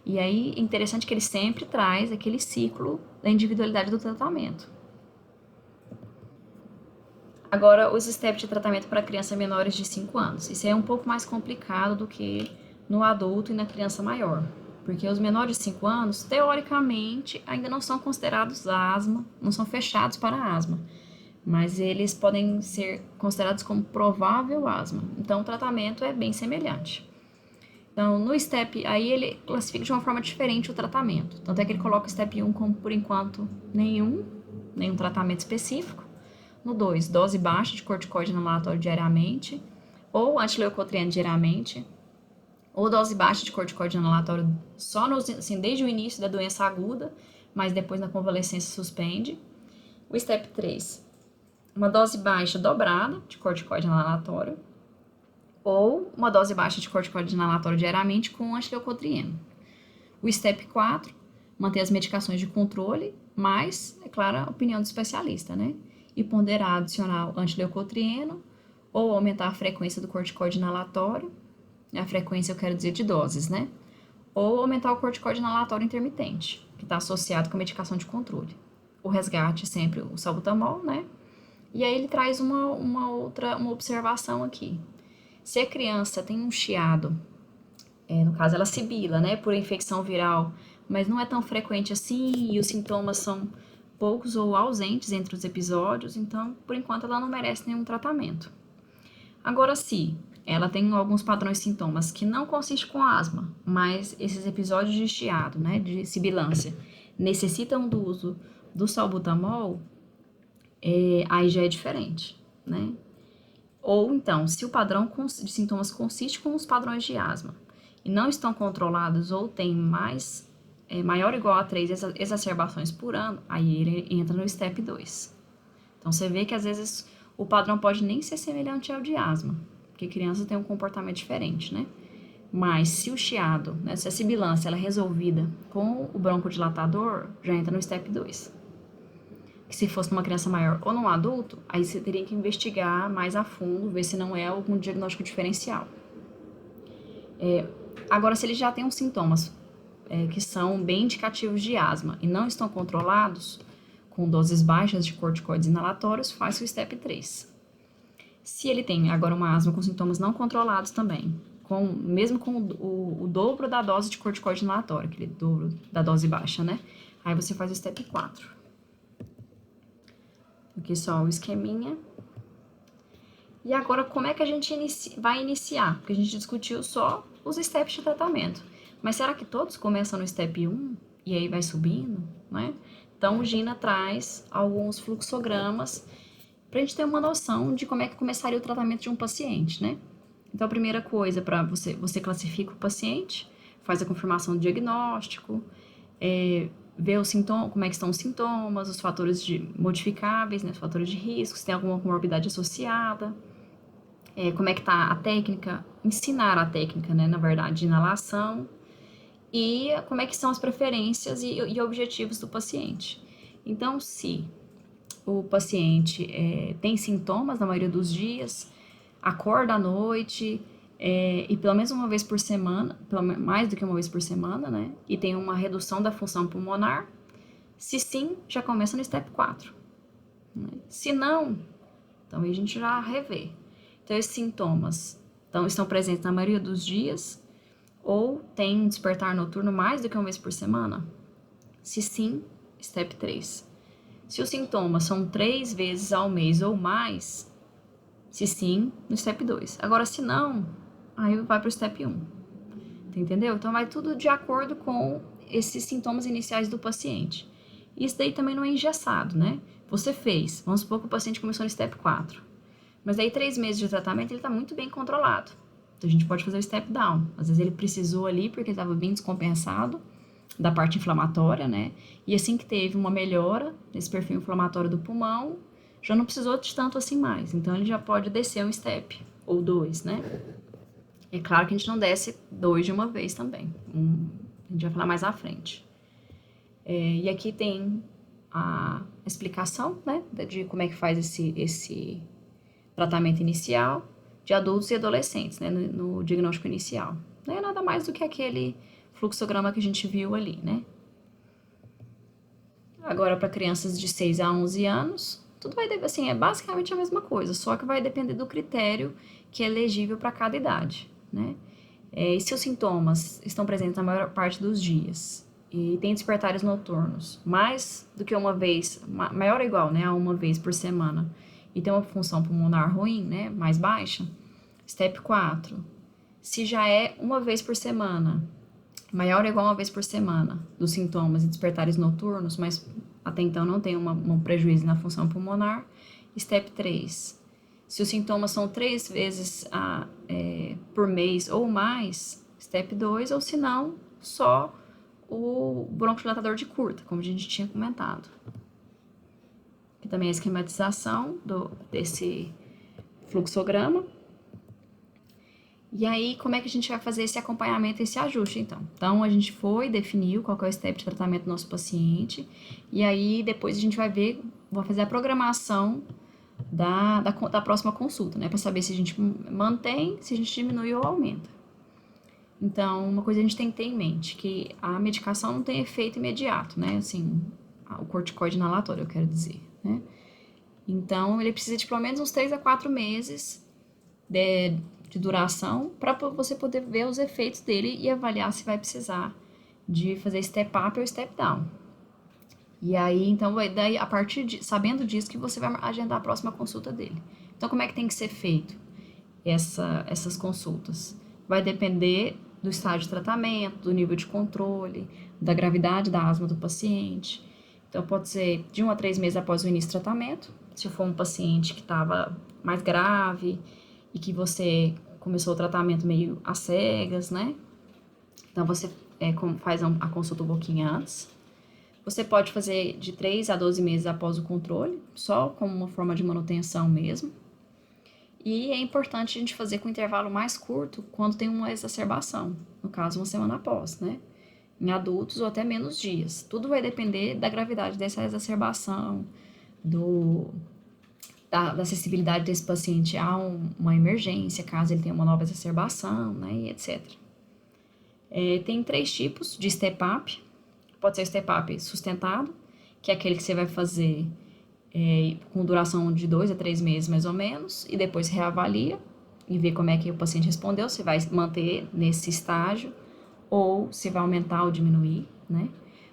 E aí, é interessante que ele sempre traz aquele ciclo da individualidade do tratamento. Agora, os steps de tratamento para crianças menores de 5 anos. Isso é um pouco mais complicado do que no adulto e na criança maior. Porque os menores de 5 anos, teoricamente, ainda não são considerados asma, não são fechados para asma. Mas eles podem ser considerados como provável asma. Então, o tratamento é bem semelhante. Então, no step, aí ele classifica de uma forma diferente o tratamento. Tanto é que ele coloca o step 1 como, por enquanto, nenhum tratamento específico. No 2, dose baixa de corticoide inalatório diariamente, ou antileucotrieno diariamente, ou dose baixa de corticoide inalatório só assim, desde o início da doença aguda, mas depois na convalescência suspende. O step 3, uma dose baixa dobrada de corticoide inalatório, ou uma dose baixa de corticoide inalatório diariamente com antileucotrieno. O step 4, manter as medicações de controle, mas, é claro, a opinião do especialista, né? E ponderar adicionar o antileucotrieno, ou aumentar a frequência do corticoide inalatório, a frequência eu quero dizer de doses, né? Ou aumentar o corticoide inalatório intermitente, que está associado com a medicação de controle. O resgate sempre o salbutamol, né? E aí ele traz uma observação aqui. Se a criança tem um chiado, no caso ela sibila, né, por infecção viral, mas não é tão frequente assim e os sintomas são poucos ou ausentes entre os episódios, então, por enquanto, ela não merece nenhum tratamento. Agora, se ela tem alguns padrões de sintomas que não consistem com asma, mas esses episódios de chiado, né, de sibilância, necessitam do uso do salbutamol, aí já é diferente, né? Ou então, se o padrão de sintomas consiste com os padrões de asma e não estão controlados ou tem maior ou igual a 3 exacerbações por ano, aí ele entra no step 2. Então, você vê que às vezes o padrão pode nem ser semelhante ao de asma, porque criança tem um comportamento diferente, né? Mas se o chiado, né, se a sibilância ela é resolvida com o broncodilatador, já entra no step 2. Que se fosse numa criança maior ou num adulto, aí você teria que investigar mais a fundo, ver se não é algum diagnóstico diferencial. Agora, se ele já tem uns sintomas que são bem indicativos de asma e não estão controlados, com doses baixas de corticoides inalatórios, faz o step 3. Se ele tem agora uma asma com sintomas não controlados também, mesmo com o dobro da dose de corticoide inalatório, aquele dobro da dose baixa, né? Aí você faz o step 4. Aqui só o esqueminha. E agora, como é que a gente vai iniciar? Porque a gente discutiu só os steps de tratamento. Mas será que todos começam no step 1 e aí vai subindo, né? Então, o Gina traz alguns fluxogramas para a gente ter uma noção de como é que começaria o tratamento de um paciente, né? Então, a primeira coisa, para você classifica o paciente, faz a confirmação do diagnóstico, vê os sintomas, como é que estão os sintomas, os fatores modificáveis, né, os fatores de risco, se tem alguma comorbidade associada, como é que está a técnica, ensinar a técnica, né, na verdade, de inalação, e como é que são as preferências e objetivos do paciente. Então, se o paciente tem sintomas na maioria dos dias, acorda à noite, e pelo menos uma vez por semana, mais do que uma vez por semana, né? E tem uma redução da função pulmonar. Se sim, já começa no step 4. Né? Se não, então aí a gente já revê. Então, esses sintomas estão presentes na maioria dos dias, ou tem despertar noturno mais do que uma vez por semana? Se sim, step 3. Se os sintomas são 3 vezes ao mês ou mais, se sim, no step 2. Agora, se não, aí vai para o step 1. Entendeu? Então, vai tudo de acordo com esses sintomas iniciais do paciente. Isso daí também não é engessado, né? Você fez, vamos supor que o paciente começou no step 4. Mas daí 3 meses de tratamento ele está muito bem controlado. Então, a gente pode fazer o step down. Às vezes ele precisou ali porque ele estava bem descompensado da parte inflamatória, né? E assim que teve uma melhora nesse perfil inflamatório do pulmão, já não precisou de tanto assim mais. Então, ele já pode descer um step ou 2, né? É claro que a gente não desce 2 de uma vez também. A gente vai falar mais à frente. E aqui tem a explicação, né? De como é que faz esse tratamento inicial de adultos e adolescentes, né? No diagnóstico inicial. Não é nada mais do que aquele fluxograma que a gente viu ali, né? Agora, para crianças de 6 a 11 anos, tudo vai depender, assim, é basicamente a mesma coisa, só que vai depender do critério que é elegível para cada idade, né? E se os sintomas estão presentes na maior parte dos dias e tem despertares noturnos, mais do que uma vez, maior ou igual, né, a uma vez por semana, e tem uma função pulmonar ruim, né, mais baixa, step 4. Se já é uma vez por semana, maior ou igual a uma vez por semana, dos sintomas e despertares noturnos, mas até então não tem um prejuízo na função pulmonar, step 3. Se os sintomas são 3 vezes por mês ou mais, step 2, ou se não, só o broncodilatador de curta, como a gente tinha comentado. Aqui também a esquematização desse fluxograma. E aí, como é que a gente vai fazer esse acompanhamento, esse ajuste, então? Então, a gente definiu qual que é o step de tratamento do nosso paciente, e aí depois a gente vai fazer a programação da próxima consulta, né? Para saber se a gente mantém, se a gente diminui ou aumenta. Então, uma coisa a gente tem que ter em mente, que a medicação não tem efeito imediato, né? Assim, o corticoide inalatório, eu quero dizer, né? Então, ele precisa de pelo menos uns 3 a 4 meses de duração para você poder ver os efeitos dele e avaliar se vai precisar de fazer step up ou step down. E aí, então, daí, sabendo disso, que você vai agendar a próxima consulta dele. Então, como é que tem que ser feito essas consultas? Vai depender do estágio de tratamento, do nível de controle, da gravidade da asma do paciente. Então, pode ser de 1 a 3 meses após o início do tratamento. se for um paciente que estava mais grave e que você começou o tratamento meio às cegas, né? Então, você faz a consulta um pouquinho antes. Você pode fazer de 3 a 12 meses após o controle, só como uma forma de manutenção mesmo. E é importante a gente fazer com intervalo mais curto quando tem uma exacerbação, no caso, uma semana após, né? Em adultos ou até menos dias. Tudo vai depender da gravidade dessa exacerbação, da acessibilidade desse paciente a uma emergência, caso ele tenha uma nova exacerbação, né? E etc. Tem 3 tipos de step-up. Pode ser o step-up sustentado, que é aquele que você vai fazer com duração de 2 a 3 meses, mais ou menos, e depois reavalia e vê como é que o paciente respondeu, se vai manter nesse estágio ou se vai aumentar ou diminuir, né?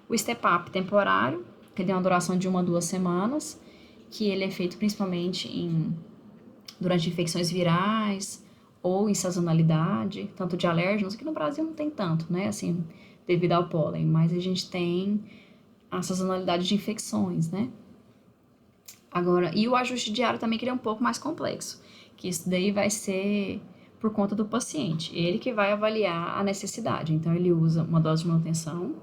O step-up temporário, que tem uma duração de 1 a 2 semanas, que ele é feito principalmente durante infecções virais ou em sazonalidade, tanto de alérgenos, que no Brasil não tem tanto, né, assim, devido ao pólen, mas a gente tem a sazonalidade de infecções, né? Agora, e o ajuste diário também, que ele é um pouco mais complexo, que isso daí vai ser por conta do paciente, ele que vai avaliar a necessidade. Então, ele usa uma dose de manutenção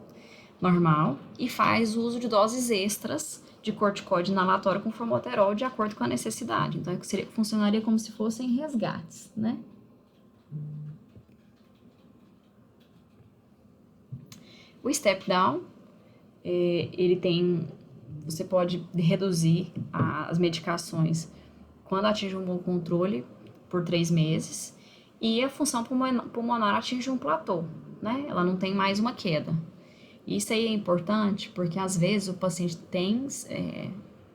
normal e faz uso de doses extras de corticoide inalatório com formoterol de acordo com a necessidade. Então, funcionaria como se fossem resgates, né? O step down, ele tem, você pode reduzir as medicações quando atinge um bom controle por 3 meses e a função pulmonar atinge um platô, né? Ela não tem mais uma queda. Isso aí é importante porque às vezes o paciente tem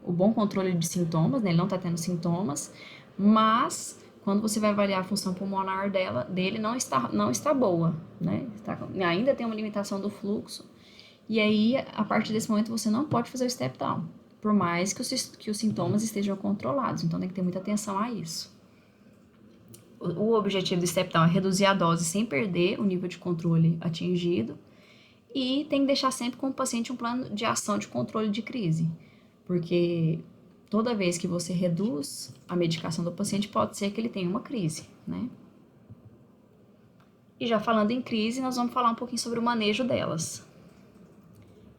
o bom controle de sintomas, né? Ele não está tendo sintomas, mas quando você vai avaliar a função pulmonar dele não está boa, né? Ainda tem uma limitação do fluxo. E aí, a partir desse momento, você não pode fazer o step down, por mais que os sintomas estejam controlados. Então, tem que ter muita atenção a isso. O objetivo do step down é reduzir a dose sem perder o nível de controle atingido. E tem que deixar sempre com o paciente um plano de ação de controle de crise. Porque toda vez que você reduz a medicação do paciente, pode ser que ele tenha uma crise, né? E já falando em crise, nós vamos falar um pouquinho sobre o manejo delas.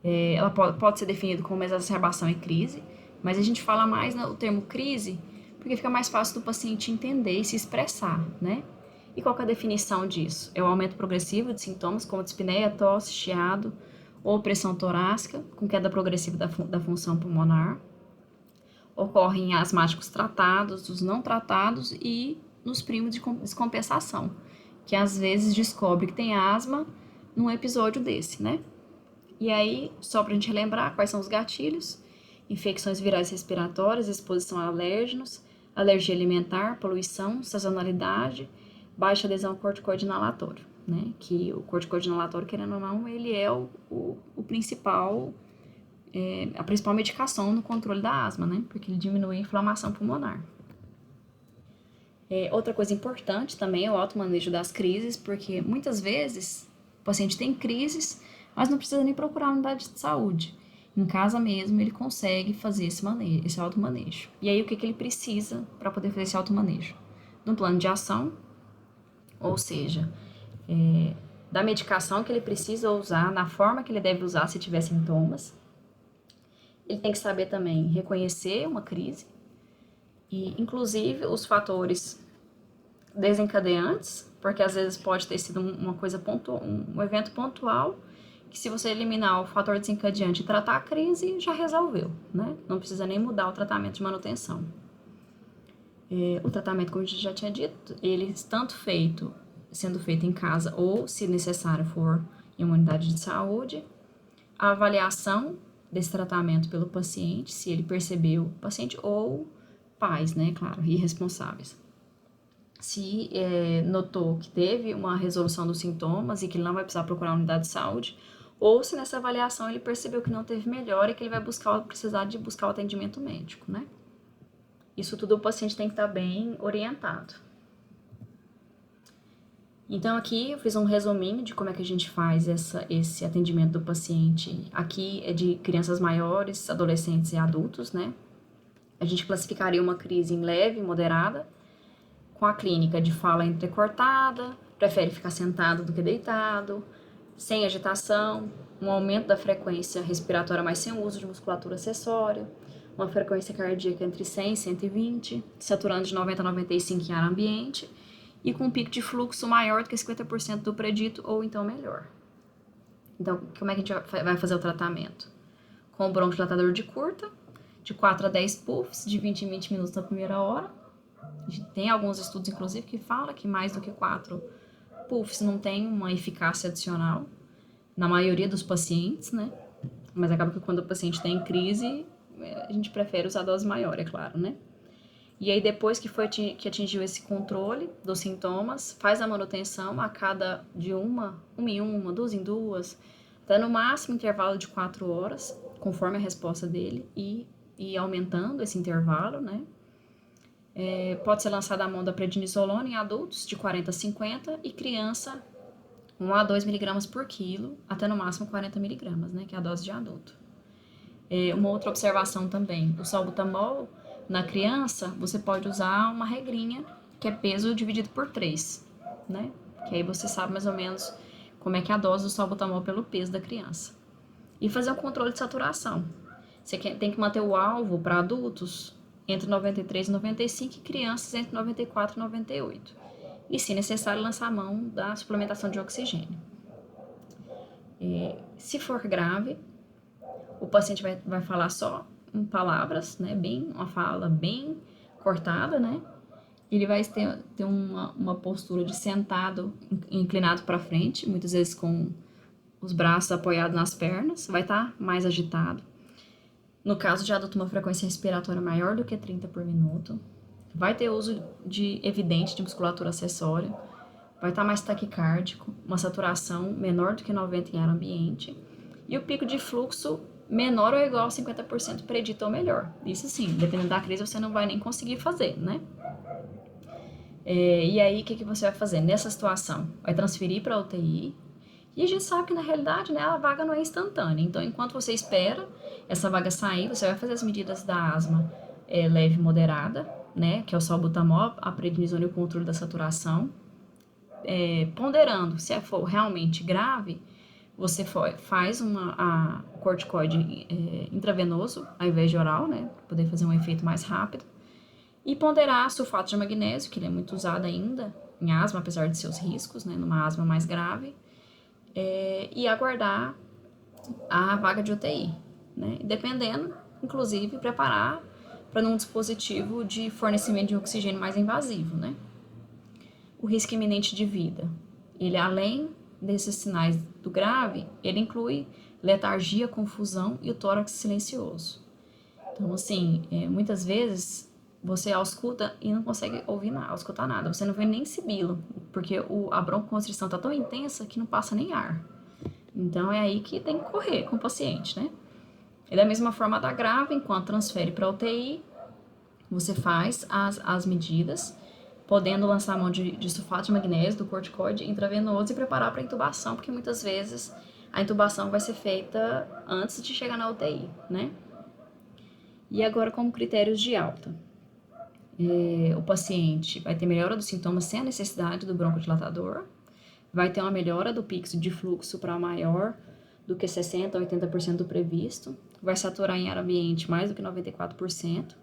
Ela pode ser definida como exacerbação e crise, mas a gente fala mais no termo crise porque fica mais fácil do paciente entender e se expressar, né? E qual que é a definição disso? É o aumento progressivo de sintomas como dispneia, tosse, chiado ou pressão torácica, com queda progressiva da função pulmonar. Ocorre em asmáticos tratados, os não tratados e nos primos de descompensação, que às vezes descobre que tem asma num episódio desse, né? E aí, só pra gente relembrar quais são os gatilhos: infecções virais respiratórias, exposição a alérgenos, alergia alimentar, poluição, sazonalidade, baixa adesão ao corticoide inalatório, né? Que o corticoide inalatório, querendo ou não, ele é o principal, a principal medicação no controle da asma, né? Porque ele diminui a inflamação pulmonar. Outra coisa importante também é o automanejo das crises, porque muitas vezes o paciente tem crises, mas não precisa nem procurar a unidade de saúde. Em casa mesmo, ele consegue fazer esse automanejo. E aí, o que ele precisa para poder fazer esse automanejo? De um plano de ação, ou seja, da medicação que ele precisa usar, na forma que ele deve usar se tiver sintomas. Ele tem que saber também reconhecer uma crise e, inclusive, os fatores desencadeantes, porque às vezes pode ter sido uma coisa um evento pontual, que se você eliminar o fator desencadeante e tratar a crise, já resolveu, né? Não precisa nem mudar o tratamento de manutenção. O tratamento, como a gente já tinha dito, ele sendo feito em casa ou, se necessário for, em uma unidade de saúde. A avaliação desse tratamento pelo paciente, se ele percebeu o paciente, ou pais, né, claro, e responsáveis. Se notou que teve uma resolução dos sintomas e que ele não vai precisar procurar a unidade de saúde, ou se nessa avaliação ele percebeu que não teve melhora e que ele vai precisar de buscar o atendimento médico, né? Isso tudo o paciente tem que estar bem orientado. Então, aqui eu fiz um resuminho de como é que a gente faz esse atendimento do paciente. Aqui é de crianças maiores, adolescentes e adultos, né? A gente classificaria uma crise em leve, moderada, com a clínica de fala entrecortada, prefere ficar sentado do que deitado, sem agitação, um aumento da frequência respiratória, mas sem uso de musculatura acessória, uma frequência cardíaca entre 100 e 120, saturando de 90 a 95 em ar ambiente, e com um pico de fluxo maior do que 50% do predito, ou então melhor. Então, como é que a gente vai fazer o tratamento? Com o broncodilatador de curta, de 4 a 10 puffs, de 20 em 20 minutos na primeira hora. Tem alguns estudos, inclusive, que falam que mais do que 4 puffs não tem uma eficácia adicional, na maioria dos pacientes, né? Mas acaba que quando o paciente tem crise, a gente prefere usar dose maior, é claro, né? E aí, depois que atingiu esse controle dos sintomas, faz a manutenção a cada de uma em uma, duas em duas, até no máximo intervalo de 4 horas, conforme a resposta dele, e aumentando esse intervalo, né? Pode ser lançada a mão da prednisolona em adultos de 40 a 50 e criança 1 a 2 miligramas por quilo, até no máximo 40 miligramas, né? Que é a dose de adulto. Uma outra observação também, o salbutamol, na criança, você pode usar uma regrinha, que é peso dividido por 3, né? Que aí você sabe mais ou menos como é que é a dose do salbutamol pelo peso da criança. E fazer um controle de saturação. Você tem que manter o alvo para adultos entre 93 e 95 e crianças entre 94 e 98. E, se necessário, lançar a mão da suplementação de oxigênio. Se for grave, o paciente vai falar só em palavras, né? Uma fala bem cortada, né? Ele vai ter uma postura de sentado, inclinado para frente, muitas vezes com os braços apoiados nas pernas, vai estar mais agitado. No caso de adulto, uma frequência respiratória maior do que 30 por minuto. Vai ter uso evidente de musculatura acessória. Vai estar mais taquicárdico, uma saturação menor do que 90 em ar ambiente. E o pico de fluxo menor ou igual a 50% predito ou melhor. Isso sim, dependendo da crise, você não vai nem conseguir fazer, né? E aí, o que você vai fazer? Nessa situação, vai transferir para a UTI. E a gente sabe que, na realidade, né, a vaga não é instantânea. Então, enquanto você espera essa vaga sair, você vai fazer as medidas da asma leve e moderada, né, que é o salbutamol, a prednisona e o controle da saturação. Ponderando, se for realmente grave, você faz o corticoide intravenoso, ao invés de oral, né, para poder fazer um efeito mais rápido. E ponderar sulfato de magnésio, que ele é muito usado ainda em asma, apesar de seus riscos, né, numa asma mais grave. E aguardar a vaga de UTI, né? Dependendo, inclusive, preparar para um dispositivo de fornecimento de oxigênio mais invasivo, né? O risco iminente de vida, ele além desses sinais do grave, ele inclui letargia, confusão e o tórax silencioso. Então, assim, muitas vezes você ausculta e não consegue escutar nada. Você não vê nem sibilo, porque a broncoconstrição está tão intensa que não passa nem ar. Então, é aí que tem que correr com o paciente, né? E da mesma forma da grave, enquanto transfere para a UTI, você faz as medidas, podendo lançar a mão de sulfato de magnésio, do corticoide intravenoso e preparar para a intubação, porque muitas vezes a intubação vai ser feita antes de chegar na UTI, né? E agora, como critérios de alta. O paciente vai ter melhora dos sintomas sem a necessidade do broncodilatador, vai ter uma melhora do pico de fluxo para maior do que 60% a 80% do previsto, vai saturar em ar ambiente mais do que 94%,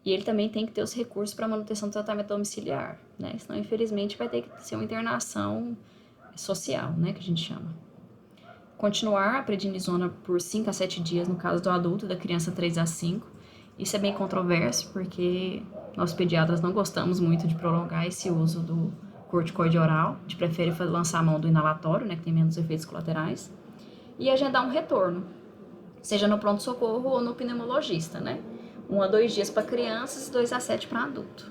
e ele também tem que ter os recursos para manutenção do tratamento domiciliar, né? Senão, infelizmente, vai ter que ser uma internação social, né, que a gente chama. Continuar a prednisona por 5 a 7 dias no caso do adulto, da criança 3 a 5. Isso é bem controverso, porque nós pediatras não gostamos muito de prolongar esse uso do corticoide oral. A gente prefere lançar a mão do inalatório, né, que tem menos efeitos colaterais. E agendar um retorno, seja no pronto-socorro ou no pneumologista, né? 1 a 2 dias para crianças e 2 a 7 para adulto.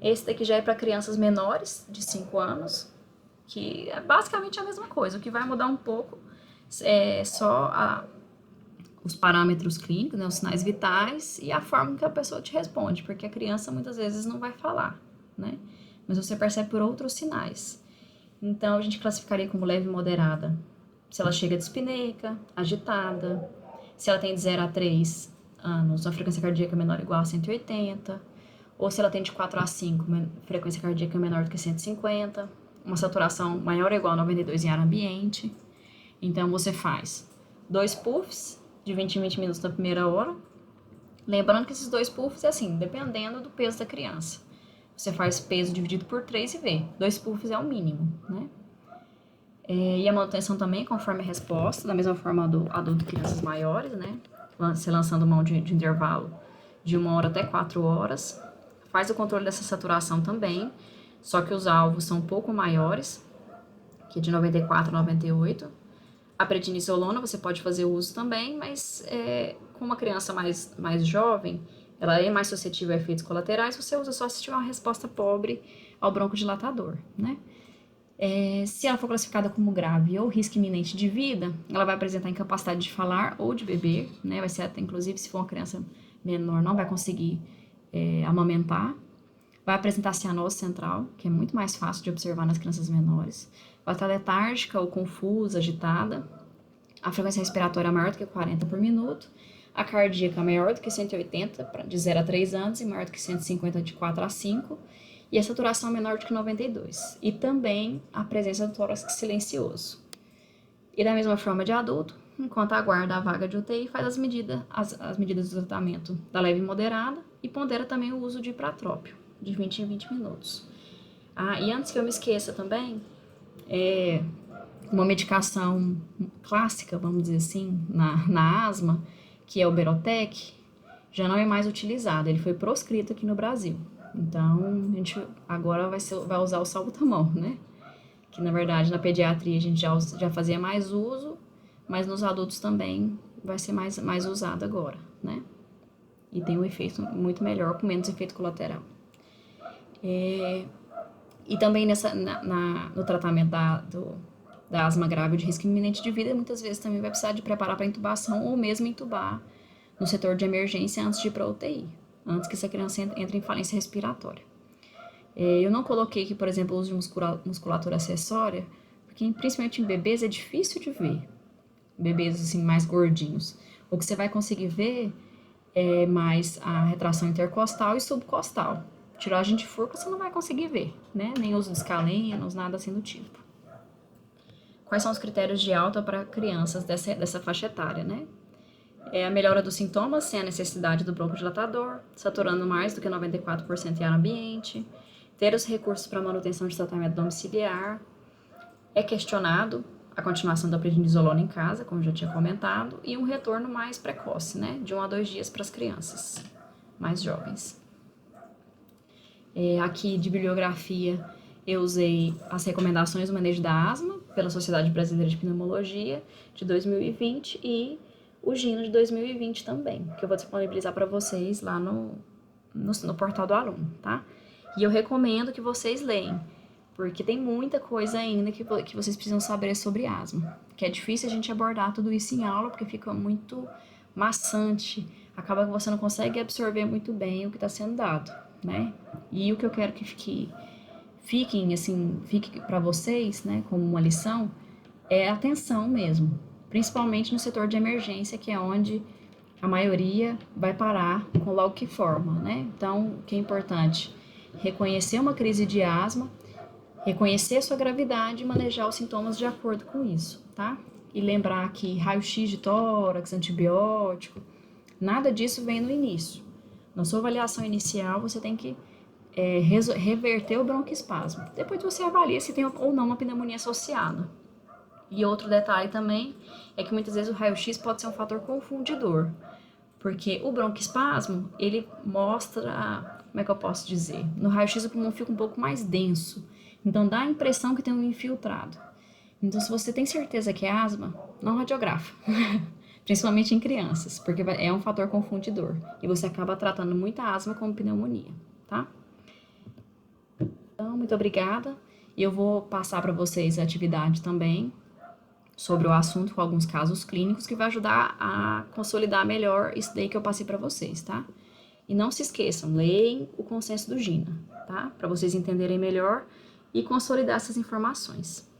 Esse daqui já é para crianças menores, de 5 anos, que é basicamente a mesma coisa. O que vai mudar um pouco é só os parâmetros clínicos, né, os sinais vitais e a forma que a pessoa te responde, porque a criança muitas vezes não vai falar, né? Mas você percebe por outros sinais. Então, a gente classificaria como leve e moderada se ela chega dispneica, agitada, se ela tem de 0 a 3 anos, a frequência cardíaca menor ou igual a 180, ou se ela tem de 4 a 5, frequência cardíaca menor do que 150, uma saturação maior ou igual a 92 em ar ambiente. Então, você faz 2 puffs de 20 em 20 minutos na primeira hora. Lembrando que esses 2 puffs é assim, dependendo do peso da criança. Você faz peso dividido por 3 e vê. 2 puffs é o mínimo, né? E a manutenção também, conforme a resposta, da mesma forma do adulto e crianças maiores, né? Você lançando mão de intervalo de 1 hora até 4 horas. Faz o controle dessa saturação também, só que os alvos são um pouco maiores, que é de 94 a 98. A prednisolona você pode fazer uso também, mas com uma criança mais jovem, ela é mais suscetível a efeitos colaterais, você usa só se tiver uma resposta pobre ao broncodilatador, né? Se ela for classificada como grave ou risco iminente de vida, ela vai apresentar incapacidade de falar ou de beber, né? Vai ser até, inclusive, se for uma criança menor, não vai conseguir amamentar. Vai apresentar cianose central, que é muito mais fácil de observar nas crianças menores. Vai estar letárgica ou confusa, agitada. A frequência respiratória maior do que 40 por minuto. A cardíaca maior do que 180, de 0 a 3 anos, e maior do que 150, de 4 a 5. E a saturação menor do que 92. E também a presença do tórax silencioso. E da mesma forma de adulto, enquanto aguarda a vaga de UTI, faz as medidas do tratamento da leve e moderada e pondera também o uso de ipratrópio, de 20 em 20 minutos. E antes que eu me esqueça também, uma medicação clássica, vamos dizer assim, na asma, que é o Berotec, já não é mais utilizado, ele foi proscrito aqui no Brasil. Então, a gente agora vai usar o salbutamol, né? Que, na verdade, na pediatria a gente já fazia mais uso, mas nos adultos também vai ser mais usado agora, né? E tem um efeito muito melhor, com menos efeito colateral. E também no tratamento da asma grave de risco iminente de vida, muitas vezes também vai precisar de preparar para intubação ou mesmo intubar no setor de emergência antes de ir para a UTI, antes que essa criança entre em falência respiratória. Eu não coloquei aqui, por exemplo, o uso de musculatura acessória, porque principalmente em bebês é difícil de ver, bebês assim mais gordinhos. O que você vai conseguir ver é mais a retração intercostal e subcostal. Tiragem de furca você não vai conseguir ver, né? Nem uso de escalenos, nada assim do tipo. Quais são os critérios de alta para crianças dessa faixa etária, né? A melhora dos sintomas sem a necessidade do broncodilatador, saturando mais do que 94% em ar ambiente, ter os recursos para manutenção de tratamento domiciliar. É questionado a continuação da prednisolona em casa, como já tinha comentado, e um retorno mais precoce, né? De 1 a 2 dias para as crianças mais jovens. Aqui de bibliografia eu usei as recomendações do manejo da asma pela Sociedade Brasileira de Pneumologia de 2020 e o GINO de 2020 também, que eu vou disponibilizar para vocês lá no portal do aluno, tá? E eu recomendo que vocês leiam, porque tem muita coisa ainda que vocês precisam saber sobre asma, que é difícil a gente abordar tudo isso em aula, porque fica muito maçante, acaba que você não consegue absorver muito bem o que está sendo dado, né? E o que eu quero que fique para vocês, né, como uma lição, é a atenção mesmo, principalmente no setor de emergência, que é onde a maioria vai parar com logo que forma, né? Então, o que é importante? Reconhecer uma crise de asma, reconhecer a sua gravidade e manejar os sintomas de acordo com isso, tá? E lembrar que raio-x de tórax, antibiótico, nada disso vem no início. Na sua avaliação inicial, você tem que reverter o broncoespasmo. Depois você avalia se tem ou não uma pneumonia associada. E outro detalhe também é que muitas vezes o raio-x pode ser um fator confundidor, porque o broncoespasmo, ele mostra, como é que eu posso dizer? No raio-x o pulmão fica um pouco mais denso, então dá a impressão que tem um infiltrado. Então, se você tem certeza que é asma, não radiografa, principalmente em crianças, porque é um fator confundidor e você acaba tratando muita asma como pneumonia, tá? Então, muito obrigada. E eu vou passar para vocês a atividade também sobre o assunto com alguns casos clínicos que vai ajudar a consolidar melhor isso daí que eu passei para vocês, tá? E não se esqueçam, leem o consenso do GINA, tá? Para vocês entenderem melhor e consolidar essas informações.